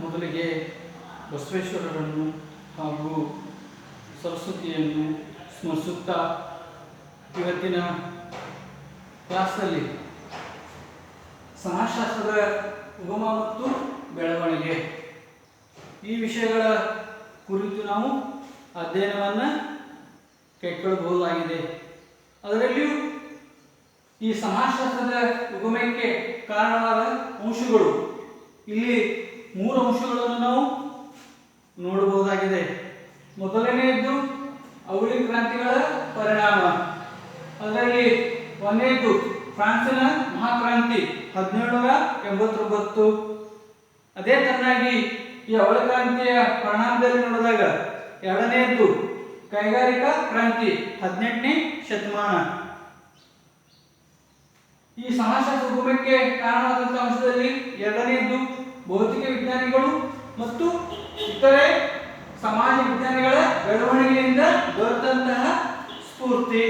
ಮೊದಲಿಗೆ ಬಸವೇಶ್ವರರನ್ನು ಹಾಗೂ ಸರಸ್ವತಿಯನ್ನು ಸ್ಮರಿಸುತ್ತಾ ಇವತ್ತಿನ ಕ್ಲಾಸ್ನಲ್ಲಿ ಸಮಾಜಶಾಸ್ತ್ರದ ಉಗಮ ಮತ್ತು ಬೆಳವಣಿಗೆ ಈ ವಿಷಯಗಳ ಕುರಿತು ನಾವು ಅಧ್ಯಯನವನ್ನು ಕೈಗೊಳ್ಳಬಹುದಾಗಿದೆ. ಅದರಲ್ಲಿಯೂ ಈ ಸಮಾಜಶಾಸ್ತ್ರದ ಉಗಮಕ್ಕೆ ಕಾರಣವಾದ ಅಂಶಗಳು ಇಲ್ಲಿ 3 ಅಂಶಗಳನ್ನು ನಾವು ನೋಡಬಹುದಾಗಿದೆ. ಮೊದಲನೆಯದು ಅವಳಿ ಕ್ರಾಂತಿಗಳ ಪರಿಣಾಮ. ಅದರಲ್ಲಿ ಒಂದನೇದು ಫ್ರಾನ್ಸಿನ ಮಹಾಕ್ರಾಂತಿ 1789. ಅದೇ ತರನಾಗಿ ಈ ಅವಳಿ ಕ್ರಾಂತಿಯ ಪರಿಣಾಮದಲ್ಲಿ ನೋಡಿದಾಗ ಎರಡನೆಯದು ಕೈಗಾರಿಕಾ ಕ್ರಾಂತಿ 18ನೇ ಶತಮಾನ. ಈ ಸಮಾಜಶಾಸ್ತ್ರ ಉಗಮಕ್ಕೆ ಕಾರಣವಾದಂತಹ ಅಂಶದಲ್ಲಿ ಎರಡನೆಯದು ಭೌತಿಕ ವಿಜ್ಞಾನಿಗಳು ಮತ್ತು ಇತರೆ ಸಮಾಜ ವಿಜ್ಞಾನಿಗಳ ಬೆಳವಣಿಗೆಯಿಂದ ದೊರೆತಂತಹ ಸ್ಫೂರ್ತಿ.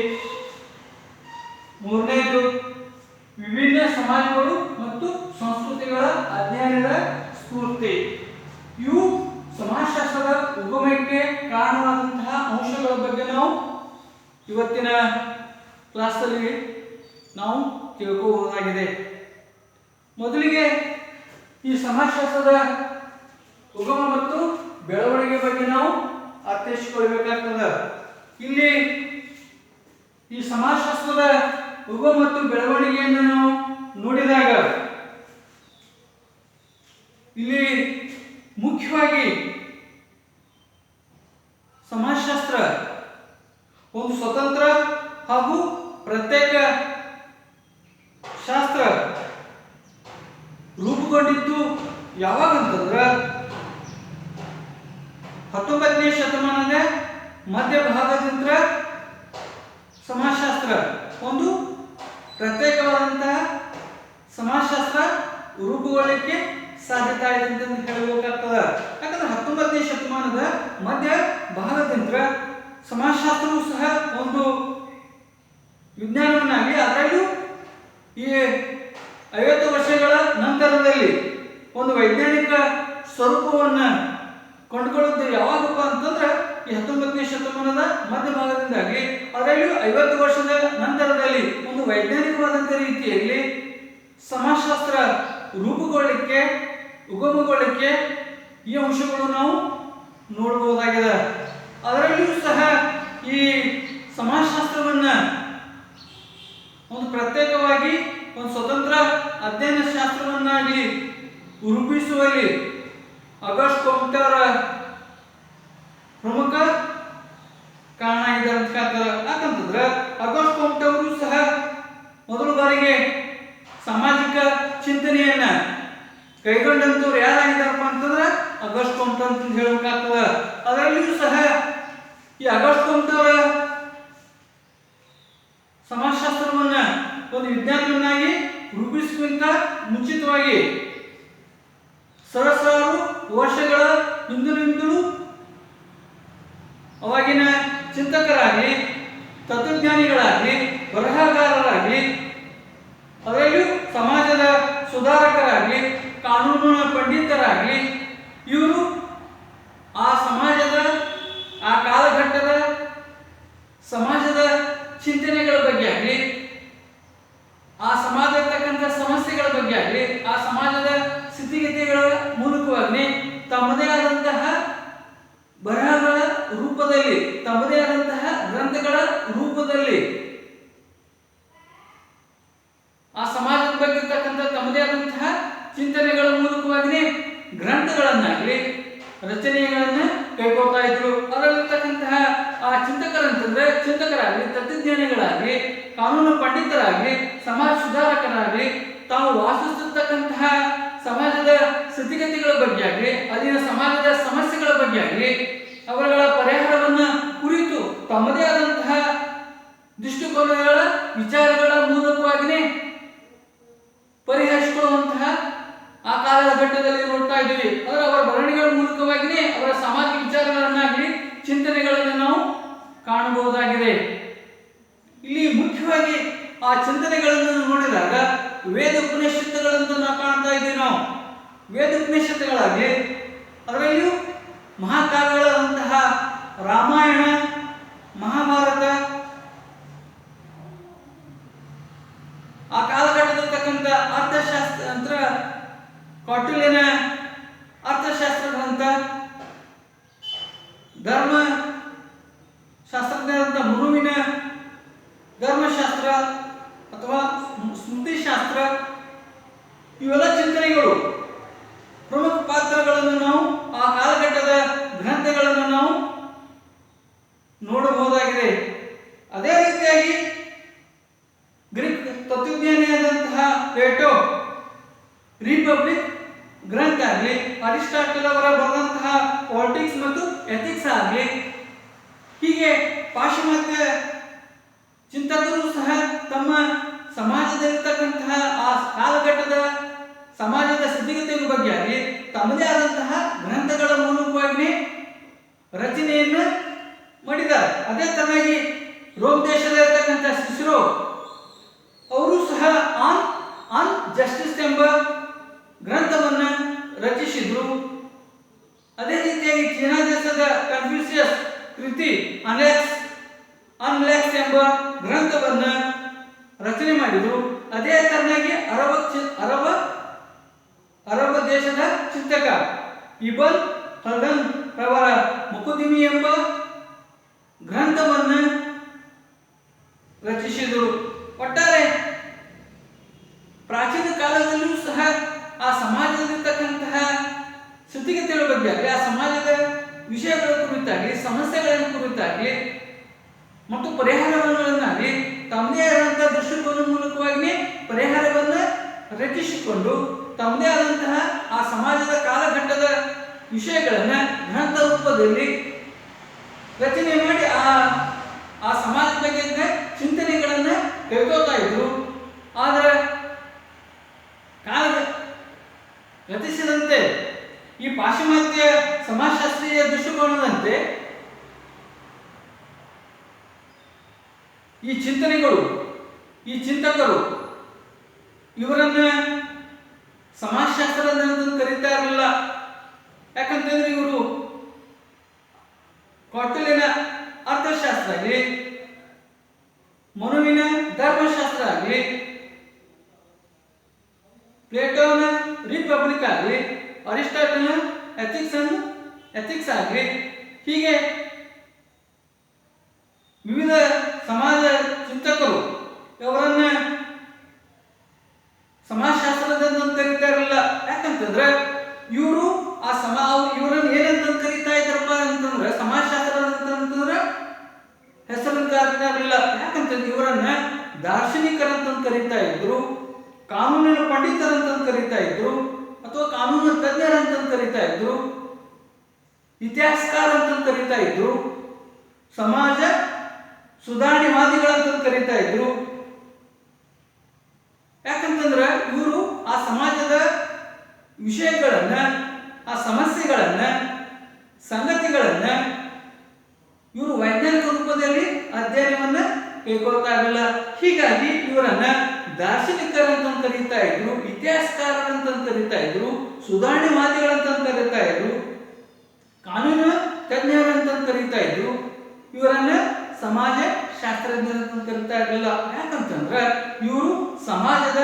ಮೂರನೆಯದು ವಿಭಿನ್ನ ಸಮಾಜಗಳು ಮತ್ತು ಸಂಸ್ಕೃತಿಗಳ ಅಧ್ಯಯನದ ಸ್ಫೂರ್ತಿ. ಇವು ಸಮಾಜಶಾಸ್ತ್ರದ ಉಗಮಕ್ಕೆ ಕಾರಣವಾದಂತಹ ಅಂಶಗಳ ಬಗ್ಗೆ ನಾವು ಇವತ್ತಿನ ಕ್ಲಾಸಲ್ಲಿ ನಾವು ತಿಳ್ಕೋಬಹುದಾಗಿದೆ. ಮೊದಲಿಗೆ ಈ ಸಮಾಜಶಾಸ್ತ್ರದ ಉಗಮ ಮತ್ತು ಬೆಳವಣಿಗೆ ಬಗ್ಗೆ ನಾವು ಅರ್ಥೈಸಿಕೊಳ್ಳಬೇಕಾಗ್ತದೆ. ಇಲ್ಲಿ ಈ ಸಮಾಜಶಾಸ್ತ್ರದ ಉಗಮ ಮತ್ತು ಬೆಳವಣಿಗೆಯನ್ನು ನಾವು ನೋಡಿದಾಗ ಇಲ್ಲಿ ಮುಖ್ಯವಾಗಿ ಸಮಾಜಶಾಸ್ತ್ರ ಒಂದು ಸ್ವತಂತ್ರ ಹಾಗೂ ಪ್ರತ್ಯೇಕ ಶಾಸ್ತ್ರ ರೂಪುಗೊಂಡಿದ್ದು ಯಾವಾಗಂತಂದ್ರೆ 19ನೇ ಶತಮಾನದ ಮಧ್ಯಭಾಗದಿಂದ ಸಮಾಜಶಾಸ್ತ್ರ ಒಂದು ಪ್ರತ್ಯೇಕವಾದಂತಹ ಸಮಾಜಶಾಸ್ತ್ರ ರೂಪುಗೊಳ್ಳಲಿಕ್ಕೆ ಸಾಧ್ಯತೆ ಆಯಿತು ಅಂತ ಹೇಳಬೇಕಾಗ್ತದೆ. ಯಾಕಂದ್ರೆ 19ನೇ ಶತಮಾನದ ಮಧ್ಯ ಭಾಗದಿಂದ ಸಮಾಜಶಾಸ್ತ್ರವೂ ಸಹ ಒಂದು ವಿಜ್ಞಾನವನ್ನಾಗಿ, ಅದರಲ್ಲೂ ಈ 50 ವರ್ಷಗಳ ನಂತರದಲ್ಲಿ ಒಂದು ವೈಜ್ಞಾನಿಕ ಸ್ವರೂಪವನ್ನು ಕೊಂಡುಕೊಳ್ಳುವುದು ಯಾವಾಗಪ್ಪ ಅಂತಂದ್ರೆ ಈ 19ನೇ ಶತಮಾನದ ಮಧ್ಯಭಾಗದಿಂದಾಗಿ, ಅದರಲ್ಲೂ 50 ವರ್ಷದ ನಂತರದಲ್ಲಿ ಒಂದು ವೈಜ್ಞಾನಿಕವಾದಂಥ ರೀತಿಯಲ್ಲಿ ಸಮಾಜಶಾಸ್ತ್ರ ರೂಪುಗೊಳ್ಳಲಿಕ್ಕೆ ಉಗಮಗೊಳ್ಳಲಿಕ್ಕೆ ಈ ಅಂಶಗಳು ನಾವು ನೋಡಬಹುದಾಗಿದೆ. ಅದರಲ್ಲಿಯೂ ಸಹ ಈ ಸಮಾಜಶಾಸ್ತ್ರವನ್ನು ಒಂದು ಪ್ರತ್ಯೇಕವಾಗಿ ಒಂದು ಸ್ವತಂತ್ರ ಅಧ್ಯಯನ ಶಾಸ್ತ್ರವನ್ನಾಗಿ ರೂಪಿಸುವಲ್ಲಿ ಆಗಸ್ಟ್ ಕ್ರಾಂತಿ ಅವರ ಪ್ರಮುಖ ಕಾರಣ ಇದೆ ಅಂತ ಹೇಳ್ತಾರೆ. ಯಾಕಂತಂದ್ರೆ ಆಗಸ್ಟ್ ಕ್ರಾಂತಿ ಅವರು ಸಹ ಮೊದಲ ಬಾರಿಗೆ ಸಾಮಾಜಿಕ ಚಿಂತನೆಯನ್ನ ಕೈಗೊಂಡಂತವ್ರು ಯಾರಾಗಿದ್ದಾರಪ್ಪ ಅಂತಂದ್ರೆ ಆಗಸ್ಟ್ ಕ್ರಾಂತಿ ಅಂತ ಹೇಳಬೇಕಾಗ್ತದೆ. ಅದರಲ್ಲಿಯೂ ಸಹ ಈ ಆಗಸ್ಟ್ ಕ್ರಾಂತಿ ಅವರ ಸಮಾಜಶಾಸ್ತ್ರವನ್ನ ಒಂದು ವಿಜ್ಞಾನವನ್ನಾಗಿ ರೂಪಿಸುವಂತ ಮುಂಚಿತವಾಗಿ ಸಹಸ್ರಾರು ವರ್ಷಗಳ ಹಿಂದಿನಿಂದಲೂ ಅವಾಗಿನ ಚಿಂತಕರಾಗಲಿ, ತತ್ವಜ್ಞಾನಿಗಳಾಗಲಿ, ಬರಹಗಾರರಾಗಲಿ, ಅದರಲ್ಲೂ ಸಮಾಜದ ಸುಧಾರಕರಾಗಲಿ, ಕಾನೂನಿನ ಪಂಡಿತರಾಗಲಿ, ಇವರು ಆ ಸಮಾಜದ ಆ ಕಾಲಘಟ್ಟದ ಸಮಾಜದ ಚಿಂತನೆಗಳ ಬಗ್ಗೆ ಆಗಲಿ, ಆ ಸಮಾಜ ಇರ್ತಕ್ಕಂಥ ಸಮಸ್ಯೆಗಳ ಬಗ್ಗೆ ಆಗಲಿ, ಆ ಸಮಾಜದ ಸ್ಥಿತಿಗತಿಗಳ ಮೂಲಕವಾಗಿ ತಮ್ಮದೇ ಆದಂತಹ ಬರಹಗಳ ರೂಪದಲ್ಲಿ, ತಮ್ಮದೇ ಆದಂತಹ ಗ್ರಂಥಗಳ ರೂಪದಲ್ಲಿ ಆ ಸಮಾಜದ ಬಗ್ಗೆ ಇರ್ತಕ್ಕಂಥ ತಮ್ಮದೇ ಆದಂತಹ ಚಿಂತನೆಗಳ ಮೂಲಕವಾಗಿ ಗ್ರಂಥಗಳನ್ನಾಗಲಿ ರಚನೆಗಳನ್ನ ಕೈಗೊಳ್ತಾ ಇದ್ರು. ಅದರಲ್ಲಿರ್ತಕ್ಕಂತಹ ಆ ಚಿಂತಕರಾಗಲಿ, ತತ್ವಜ್ಞಾನಿಗಳಾಗಲಿ, ಕಾನೂನು ಪಂಡಿತರಾಗಲಿ, ಸಮಾಜ ಸುಧಾರಕರಾಗಲಿ ತಾವು ವಾಸಿಸುತ್ತಿರ್ತಕ್ಕಂತಹ ಸಮಾಜದ ಸ್ಥಿತಿಗತಿಗಳ ಬಗ್ಗೆ ಆಗಲಿ, ಅಲ್ಲಿನ ಸಮಾಜದ ಸಮಸ್ಯೆಗಳ ಬಗ್ಗೆ ಆಗಲಿ, ಅವುಗಳ ಪರಿಹಾರವನ್ನ ಕುರಿತು ತಮ್ಮದೇ ಆದಂತಹ ದೃಷ್ಟಿಕೋನಗಳ ವಿಚಾರಗಳ ಮೂಲಕವಾಗಿ ಪರಿಹರಿಸಿಕೊಳ್ಳುವಂತಹ ಆ ಕಾಲಘಟ್ಟದಲ್ಲಿ ನೋಡ್ತಾ ಇದ್ದೀವಿ. ಅದರ ಅವರ ಬರವಣಿಗೆಗಳ ಮೂಲಕವಾಗಿ ಅವರ ಸಾಮಾಜಿಕ ವಿಚಾರಗಳನ್ನಾಗಲಿ ಚಿಂತನೆಗಳನ್ನು ನಾವು ಕಾಣಬಹುದಾಗಿದೆ. ಇಲ್ಲಿ ಮುಖ್ಯವಾಗಿ ಆ ಚಿಂತನೆಗಳನ್ನು ನೋಡಿದಾಗ ವೇದ ಉಪನಿಷತ್ತುಗಳನ್ನು ನಾವು ಕಾಣ್ತಾ ಇದ್ದೀವಿ. ನಾವು ವೇದ ಉಪನಿಷತ್ತುಗಳಾಗಿ ರಾಮಾಯಣ, ಮಹಾಭಾರತ, ಆ ಕಾಲಘಟ್ಟದಲ್ಲಿರ್ತಕ್ಕಂಥ ಅರ್ಥಶಾಸ್ತ್ರ ಅಂತ ಕೌಟಿಲ್ಯನ ಅರ್ಥಶಾಸ್ತ್ರ ಗ್ರಂಥ, ಧರ್ಮ ಶಾಸ್ತ್ರಜ್ಞರಾದಂಥ ಮುರುವಿನ ಧರ್ಮಶಾಸ್ತ್ರ ಅಥವಾ ಸ್ಮೃತಿಶಾಸ್ತ್ರ, ಇವೆಲ್ಲ ಚಿಂತನೆಗಳು ಪ್ರಮುಖ ಪಾತ್ರಗಳನ್ನು ನಾವು ಆ ಕಾಲಘಟ್ಟದ ಗ್ರಂಥಗಳನ್ನು ನಾವು ನೋಡಬಹುದಾಗಿದೆ. ಅದೇ ರೀತಿಯಾಗಿ ಗ್ರೀಕ್ ತತ್ವಜ್ಞಾನಿಯಾದಂತಹ ಪ್ಲೇಟೋ ರಿಪಬ್ಲಿಕ್ ಗ್ರಂಥ ಆಗಲಿ, ಅರಿಸ್ಟಾಟಲ್ ಅವರ ಬರೆದಂತಹ ಪಾಲಿಟಿಕ್ಸ್ ಮತ್ತು ಎಥಿಕ್ಸ್ ಆಗಲಿ, ಹೀಗೆ ಪಾಶ್ಚಿಮಾತ್ಯ ಚಿಂತಕರು ಸಹ ತಮ್ಮ ಸಮಾಜದಲ್ಲಿರ್ತಕ್ಕಂತಹ ಆ ಕಾಲಘಟ್ಟದ ಸಮಾಜದ ಸ್ಥಿತಿಗತಿಗಳ ಬಗ್ಗೆ ಆಗಲಿ ತಮ್ಮದೇ ಆದಂತಹ ಗ್ರಂಥಗಳ ಮೂಲಕವಾಗಿ ರಚನೆಯನ್ನು ಮಾಡಿದ್ದಾರೆ. ಅದೇ ತರನಾಗಿ ರೋಮ್ ದೇಶದಲ್ಲಿರ್ತಕ್ಕಂಥ ಸಿಸಿರೋ ಅವರು ಸಹ ಆನ್ ಜಸ್ಟಿಸ್ ಎಂಬ ಗ್ರಂಥವನ್ನು ರಚಿಸಿದ್ರು. ಅದೇ ರೀತಿಯಾಗಿ ಚೀನಾ ದೇಶದ ಕನ್ಫ್ಯೂಷಿಯಸ್ ಕೃತಿ ಅನ್ಲೆಕ್ಸ್ ಎಂಬ ಗ್ರಂಥವನ್ನು ರಚನೆ ಮಾಡಿದರು. ಅದೇ ತರನಾಗಿ ಅರಬ್ ದೇಶದ ಚಿಂತಕ ಇಬನ್ ಖಲ್ದನ್ ರವರ ಮುಕುದಿಮಿ ಎಂಬ ಗ್ರಂಥವನ್ನು ರಚಿಸಿದರು. ಒಟ್ಟಾರೆ ಪ್ರಾಚೀನ ಕಾಲದಲ್ಲಿಯೂ ಸಹ ಆ ಸಮಾಜದಲ್ಲಿರ್ತಕ್ಕಂತಹ ಸ್ಥಿತಿಗತಿಗಳ ಬಗ್ಗೆ ಆಗಲಿ, ಆ ಸಮಾಜದ ವಿಷಯಗಳ ಕುರಿತಾಗಲಿ, ಸಮಸ್ಯೆಗಳ ಕುರಿತಾಗಲಿ ಮತ್ತು ಪರಿಹಾರಗಳನ್ನಾಗಲಿ ತಮ್ಮದೇ ಆದಂತಹ ದೃಷ್ಟಿಕೋನ ಮೂಲಕವಾಗಿ ಪರಿಹಾರವನ್ನು ರಚಿಸಿಕೊಂಡು ತಮ್ಮದೇ ಆದಂತಹ ಆ ಸಮಾಜದ ಕಾಲಘಟ್ಟದ ವಿಷಯಗಳನ್ನು ಗ್ರಂಥ ರೂಪದಲ್ಲಿ ರಚನೆ ಮಾಡಿ ಆ ಸಮಾಜದ ಬಗ್ಗೆ ಚಿಂತನೆಗಳನ್ನು ಕೈಗೊಳ್ತಾ ಇದ್ರು. ಆದರೆ ಕಾಲ ಗತಿಸಿದಂತೆ ಈ ಪಾಶ್ಚಿಮಾತ್ಯ ಸಮಾಜಶಾಸ್ತ್ರೀಯ ದೃಷ್ಟಿಕೋನದಂತೆ ಈ ಚಿಂತನೆಗಳು, ಈ ಚಿಂತಕರು ಇವರನ್ನ ಸಮಾಜಶಾಸ್ತ್ರದ ಕರೀತಾ ಇರಲಿಲ್ಲ. ಯಾಕಂತಂದ್ರೆ ಇವರು ಕೌಟಿಲ್ಯನ ಅರ್ಥಶಾಸ್ತ್ರ ಆಗಲಿ, ಮನುವಿನ ಧರ್ಮಶಾಸ್ತ್ರ ಆಗಲಿ, ಪ್ಲೇಟೋನ ರಿಪಬ್ಲಿಕ್ ಆಗಲಿ, ಅರಿಸ್ಟಾಟಲ್ನ ಎಥಿಕ್ಸ್ ಆಗಲಿ, ಹೀಗೆ ವಿವಿಧ ಸಮಾಜ ಚಿಂತಕರು ಅವರನ್ನ ಸಮಾಜಶಾಸ್ತ್ರದಂತ ಕರೀತಾ ಇರಲಿಲ್ಲ. ಯಾಕಂತಂದ್ರೆ ಇವರು ಇವರನ್ನು ಏನಂತ ಕರೀತಾ ಇದ್ರಪ್ಪ ಅಂತಂದ್ರೆ ಸಮಾಜಶಾಸ್ತ್ರ ಅಂತಂದ್ರೆ ಹೆಸರನ್ನು ಕರೀತಾ ಇರಲಿಲ್ಲ. ಯಾಕಂತಂದ್ರೆ ಇವರನ್ನ ದಾರ್ಶನಿಕರಂತ ಕರೀತಾ ಇದ್ರು, ಕಾನೂನಿನ ಪಂಡಿತರಂತ ಕರೀತಾ ಇದ್ರು, ಅಥವಾ ಕಾನೂನು ತಜ್ಞರಂತ ಕರೀತಾ ಇದ್ರು, ಇತಿಹಾಸಕಾರ ಅಂತ ಕರೀತಾ ಇದ್ರು, ಸಮಾಜ ಸುಧಾರಣೆವಾದಿಗಳಂತ ಕರೀತಾ ಇದ್ರು. ಯಾಕಂತಂದ್ರೆ ಇವರು ಆ ಸಮಾಜದ ವಿಷಯಗಳನ್ನ, ಆ ಸಮಸ್ಯೆಗಳನ್ನ, ಸಂಗತಿಗಳನ್ನ ಇವರು ವೈಜ್ಞಾನಿಕ ರೂಪದಲ್ಲಿ ಅಧ್ಯಯನವನ್ನ ಕೈಗೊಳ್ತಾ ಇರಲಿಲ್ಲ. ಹೀಗಾಗಿ ಇವರನ್ನ ದಾರ್ಶನಿಕರಂತ ಕರೀತಾ ಇದ್ರು, ಇತಿಹಾಸಕಾರರಂತ ಕರೀತಾ ಇದ್ರು, ಸುಧಾರಣೆವಾದಿಗಳಂತ ಕರೀತಾ ಇದ್ರು, ಕಾನೂನು ತಜ್ಞರಂತ ಕರೀತಾ ಇದ್ರು. ಇವರನ್ನ ಸಮಾಜ ಶಾಸ್ತ್ರಜ್ಞರಂತ ಕರೀತಾ ಇರಲಿಲ್ಲ. ಯಾಕಂತಂದ್ರೆ ಇವರು ಸಮಾಜದ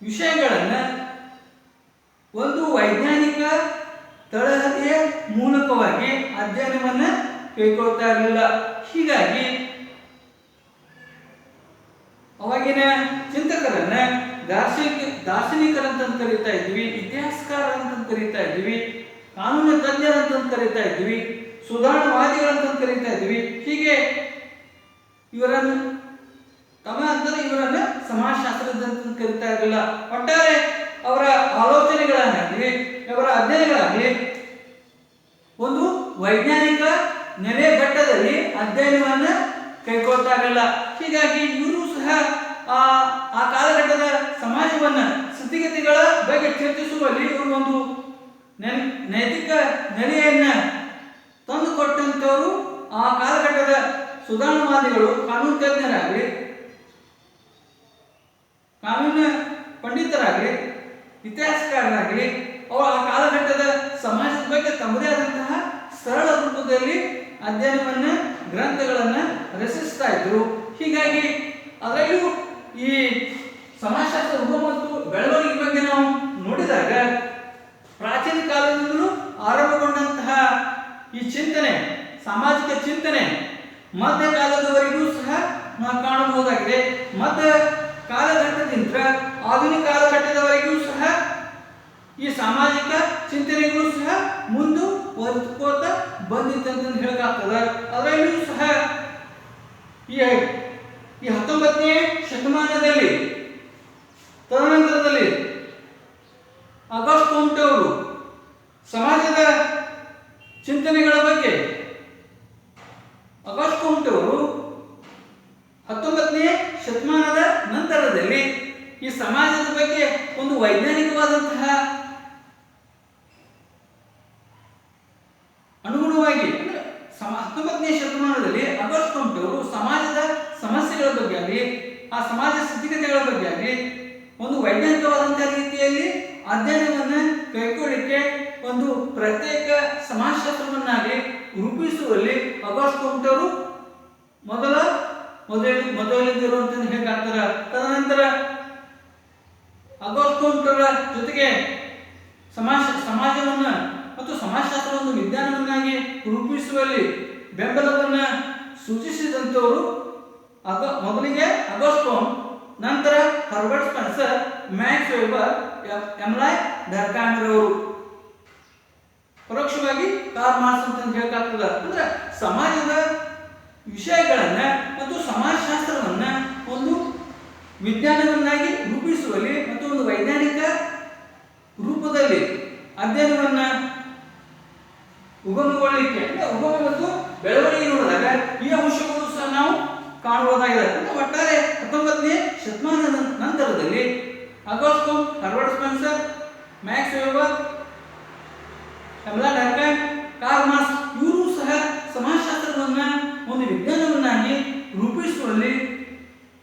ವಿಷಯಗಳನ್ನ ಒಂದು ವೈಜ್ಞಾನಿಕ ತಳಹದಿಯ ಮೂಲಕವಾಗಿ ಅಧ್ಯಯನವನ್ನ ಕೈಗೊಳ್ತಾ ಇರಲಿಲ್ಲ. ಹೀಗಾಗಿ ಅವಾಗಿನ ಚಿಂತಕರನ್ನ ದಾರ್ಶನಿಕರಂತ ಕರೀತಾ ಇದ್ವಿ, ಇತಿಹಾಸಕಾರರಂತ ಕರೀತಾ ಇದ್ವಿ, ಕಾನೂನು ತಜ್ಞರಂತ ಕರೀತಾ ಇದ್ವಿ, ಸುಧಾರಣವಾದಿಗಳಂತ ಕರೀತಾ ಇದ್ವಿ. ಹೀಗೆ ಇವರನ್ನು ಇವರನ್ನ ಸಮಾಜಶಾಸ್ತ್ರದಂತ ಕರೀತಾ ಇರಲಿಲ್ಲ. ಒಟ್ಟಾರೆ ಅವರ ಆಲೋಚನೆಗಳನ್ನಾಗಲಿ, ಅವರ ಅಧ್ಯಯನಗಳಾಗಲಿ ಒಂದು ವೈಜ್ಞಾನಿಕ ನೆಲೆಗಟ್ಟದಲ್ಲಿ ಅಧ್ಯಯನವನ್ನ ಕೈಗೊಳ್ತಾ ಇರಲಿಲ್ಲ. ಹೀಗಾಗಿ ಇವರು ಸಹ ಆ ಕಾಲಘಟ್ಟದ ಸಮಾಜವನ್ನ ಸ್ಥಿತಿಗತಿಗಳ ಬಗ್ಗೆ ಚರ್ಚಿಸುವಲ್ಲಿ ಇವರು ಒಂದು ನೈತಿಕ ನೆಲೆಯನ್ನ ತಂದುಕೊಟ್ಟಂತವರು. ಆ ಕಾಲಘಟ್ಟದ ಸುಧಾರಣವಾದಿಗಳು, ಕಾನೂನು ತಜ್ಞರಾಗಲಿ, ಕಾನೂನು ಪಂಡಿತರಾಗಲಿ, ಇತಿಹಾಸಕಾರರಾಗಲಿ, ಅವರು ಆ ಕಾಲಘಟ್ಟದ ಸಮಾಜದ ಬಗ್ಗೆ ತಮ್ಮದೇ ಆದಂತಹ ಸರಳ ರೂಪದಲ್ಲಿ ಅಧ್ಯಯನವನ್ನ ಗ್ರಂಥಗಳನ್ನ ರಚಿಸ್ತಾ ಇದ್ರು. ಹೀಗಾಗಿ ಅದರಲ್ಲೂ ಈ ಸಮಾಜಶಾಸ್ತ್ರ ಉಗಮ ಮತ್ತು ಬೆಳವಣಿಗೆ ಬಗ್ಗೆ ನಾವು ನೋಡಿದಾಗ ಪ್ರಾಚೀನ ಕಾಲದಿಂದಲೂ ಆರಂಭಗೊಂಡಂತಹ ಈ ಚಿಂತನೆ, ಸಾಮಾಜಿಕ ಚಿಂತನೆ ಮಧ್ಯಕಾಲದವರೆಗೂ ಸಹ ನಾವು ಕಾಣಬಹುದಾಗಿದೆ. ಮಧ್ಯ ಕಾಲಘಟ್ಟದಿಂದ ಆಧುನಿಕ ಕಾಲಘಟ್ಟದವರೆಗೂ ಸಹ ಈ ಸಾಮಾಜಿಕ ಚಿಂತನೆಗಳು ಸಹ ಮುಂದುವರಿದುಕೋತ ಬಂದಿತ್ತಂತ ಹೇಳಕಾಗ್ತದೆ. ಅದರಲ್ಲಿಯೂ ಸಹ ಈ 19ನೇ ಶತಮಾನದಲ್ಲಿ ತದನಂತರದಲ್ಲಿ ಆಗಸ್ಟ್ ಕಾಮ್ಟೆ ಅವರು ಸಮಾಜದ ಚಿಂತನೆಗಳ ಬಗ್ಗೆ ಆಗಸ್ಟ್ ಕಾಮ್ಟೆ ಅವರು 19ನೇ ಶತಮಾನದ ನಂತರದಲ್ಲಿ ಈ ಸಮಾಜದ ಬಗ್ಗೆ ಒಂದು ವೈಜ್ಞಾನಿಕವಾದಂತಹ ಅನುಗುಣವಾಗಿ 19ನೇ ಶತಮಾನದಲ್ಲಿ ಆಗಸ್ಟ್ ಕಾಮ್ಟೆ ಅವರು ಸಮಾಜದ ಸಮಸ್ಯೆಗಳ ಬಗ್ಗೆ ಆಗಲಿ, ಆ ಸಮಾಜ ಸ್ಥಿತಿಗತಿಗಳ ಬಗ್ಗೆ ಆಗಲಿ ಒಂದು ವೈಜ್ಞಾನಿಕವಾದಂತಹ ರೀತಿಯಲ್ಲಿ ಅಧ್ಯಯನವನ್ನ ಕೈಗೊಳ್ಳಲಿಕ್ಕೆ ಒಂದು ಪ್ರತ್ಯೇಕ ಸಮಾಜಶಾಸ್ತ್ರವನ್ನಾಗಿ ರೂಪಿಸುವಲ್ಲಿ ಆಗಸ್ಟ್ ಕಾಮ್ಟೆ ಅವರು ಮೊದಲಿದ್ದರು ಅಂತ ಹೇಗಾಗ್ತಾರ. ತದನಂತರ ಆಗಸ್ಟ್ ಕಾಮ್ಟೆ ಅವರ ಜೊತೆಗೆ ಸಮಾಜವನ್ನ ಮತ್ತು ಸಮಾಜಶಾಸ್ತ್ರವನ್ನು ವಿಜ್ಞಾನವನ್ನಾಗಿ ರೂಪಿಸುವಲ್ಲಿ ಬೆಂಬಲವನ್ನ ಸೂಚಿಸಿದಂತವರು ಮೊದಲಿಗೆ ಆಗಸ್ಟ್ ಕಾಮ್ಟೆ, ನಂತರ Herbert Spencer, Max Weber, Emile ಡರ್ಕಾಂಡ್ ರವರು, ಪರೋಕ್ಷವಾಗಿ ಕಾರ್ಲ್ ಮಾರ್ಕ್ಸ್ ಅಂತ ಹೇಳಕಾಗ್ತದ. ಅಂದ್ರೆ ಸಮಾಜದ ವಿಷಯಗಳನ್ನ ಮತ್ತು ಸಮಾಜಶಾಸ್ತ್ರವನ್ನ ಒಂದು ವಿಜ್ಞಾನವನ್ನಾಗಿ ರೂಪಿಸುವಲ್ಲಿ ಮತ್ತು ಒಂದು ವೈಜ್ಞಾನಿಕ ರೂಪದಲ್ಲಿ ಅಧ್ಯಯನವನ್ನ ಉಗಮಗೊಳ್ಳಲಿಕ್ಕೆ ಉಗಮ ಮತ್ತು ಬೆಳವಣಿಗೆ ನೋಡಿದಾಗ ಈ ಅಂಶಗಳು ಸಹ ನಾವು ಕಾಣಬಹುದಾಗಿದೆ. ಒಟ್ಟಾರೆ 19ನೇ ಶತಮಾನದ ನಂತರದಲ್ಲಿ August Comte, Herbert Spencer, Max Weber, Emile Durkheim, Karl Marx ಇವರು ಸಹ ಸಮಾಜಶಾಸ್ತ್ರವನ್ನ ಒಂದು ವಿಜ್ಞಾನವನ್ನಾಗಿ ರೂಪಿಸುವಲ್ಲಿ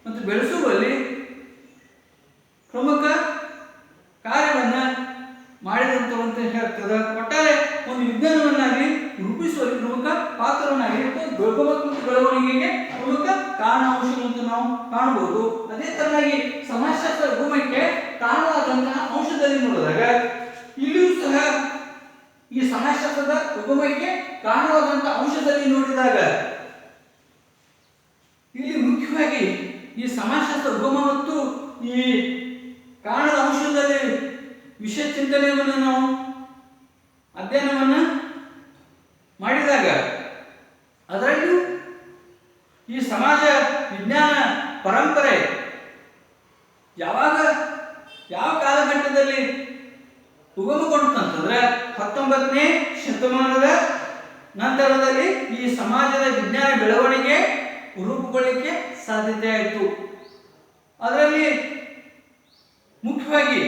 ಮತ್ತು ಬೆಳೆಸುವಲ್ಲಿ ಪ್ರಮುಖ ಕಾರ್ಯವನ್ನ ಮಾಡಿದಂತರು ಅಂತ ಹೇಳ್ತದೆ. ಒಟ್ಟಾರೆ ಒಂದು ವಿಜ್ಞಾನವನ್ನಾಗಿ ರೂಪಿಸುವಲ್ಲಿ ಪ್ರಮುಖ ಪಾತ್ರವನ್ನಾಗಿ ಬೆಳವಣಿಗೆಗೆ ಪ್ರಮುಖ ಕಾರಣ ಅಂಶಗಳು ಅಂತ ನಾವು ಕಾಣಬಹುದು. ಅದೇ ತರನಾಗಿ ಸಮಾಜಶಾಸ್ತ್ರ ಉಗಮಕ್ಕೆ ಕಾರಣವಾದಂತಹ ಅಂಶದಲ್ಲಿ ನೋಡಿದಾಗ ಇಲ್ಲಿಯೂ ಸಹ ಈ ಸಮಾಜಶಾಸ್ತ್ರದ ಉಗಮಕ್ಕೆ ಕಾರಣವಾದಂತಹ ಅಂಶದಲ್ಲಿ ನೋಡಿದಾಗ ಇಲ್ಲಿ ಮುಖ್ಯವಾಗಿ ಈ ಸಮಾಜಶಾಸ್ತ್ರ ಉಗಮ ಮತ್ತು ಈ ಕಾರಣದ ಅಂಶದಲ್ಲಿ ವಿಷಯ ಚಿಂತನೆಯನ್ನು ನಾವು ಅಧ್ಯಯನವನ್ನ ಮಾಡಿದಾಗ ಅದರಲ್ಲೂ ಈ ಸಮಾಜ ವಿಜ್ಞಾನ ಪರಂಪರೆ ಯಾವ ಕಾಲಘಟ್ಟದಲ್ಲಿ ಉಗಮಗೊಂಡಂತಂದ್ರೆ 19ನೇ ಶತಮಾನದ ನಂತರದಲ್ಲಿ ಈ ಸಮಾಜದ ವಿಜ್ಞಾನ ಬೆಳವಣಿಗೆ ರೂಪುಗೊಳ್ಳಲಿಕ್ಕೆ ಸಾಧ್ಯತೆ ಆಯಿತು. ಅದರಲ್ಲಿ ಮುಖ್ಯವಾಗಿ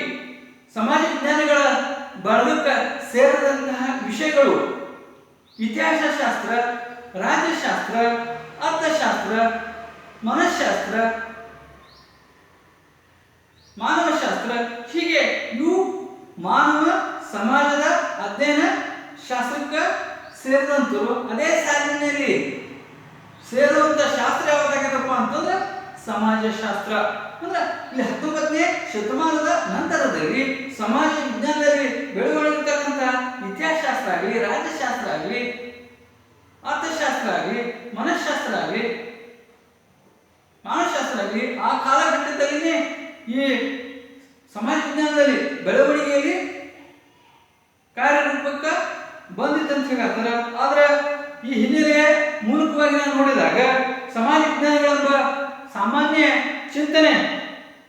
ಸಮಾಜ ವಿಜ್ಞಾನಗಳ ಬಳಗಕ್ಕೆ ಸೇರಿದಂತಹ ವಿಷಯಗಳು ಇತಿಹಾಸಶಾಸ್ತ್ರ, ರಾಜ್ಯಶಾಸ್ತ್ರ, ಅರ್ಥಶಾಸ್ತ್ರ, ಮನಃಶಾಸ್ತ್ರ, ಮಾನವಶಾಸ್ತ್ರ, ಹೀಗೆ ಇವು ಮಾನವ ಸಮಾಜದ ಅಧ್ಯಯನ ಶಾಸ್ತ್ರಕ್ಕೆ ಸೇರಿದಂತರು. ಅದೇ ಸಾಲಿನಲ್ಲಿ ಸೇರುವಂತ ಶಾಸ್ತ್ರ ಯಾವ್ದಾಗತ್ತಪ್ಪ ಅಂತಂದ್ರೆ ಸಮಾಜಶಾಸ್ತ್ರ. ಅಂದ್ರೆ ಇಲ್ಲಿ 19ನೇ ಶತಮಾನದ ನಂತರದಲ್ಲಿ ಸಮಾಜ ವಿಜ್ಞಾನದಲ್ಲಿ ಬೆಳವಣಿಗಿರ್ತಕ್ಕಂಥ ಇತಿಹಾಸಶಾಸ್ತ್ರ ಆಗಲಿ, ರಾಜ್ಯಶಾಸ್ತ್ರ ಆಗಲಿ, ಅರ್ಥಶಾಸ್ತ್ರ ಆಗಲಿ, ಮನಃಶಾಸ್ತ್ರ ಆಗಲಿ, ಮಾನವಶಾಸ್ತ್ರ ಆಗಲಿ ಆ ಕಾಲಘಟ್ಟದಲ್ಲಿನೇ ಈ ಸಮಾಜ ವಿಜ್ಞಾನದಲ್ಲಿ ಬೆಳವಣಿಗೆಯಲ್ಲಿ ಕಾರ್ಯರೂಪಕ್ಕೆ ಬಂದಿತ್ತಂತ ಹೇಳ್ತಾರೆ. ಆದ್ರೆ ಈ ಹಿನ್ನೆಲೆಯ ಮೂಲಕವಾಗಿ ನಾವು ನೋಡಿದಾಗ ಸಮಾಜ ವಿಜ್ಞಾನಗಳೆಂಬ ಸಾಮಾನ್ಯ ಚಿಂತನೆ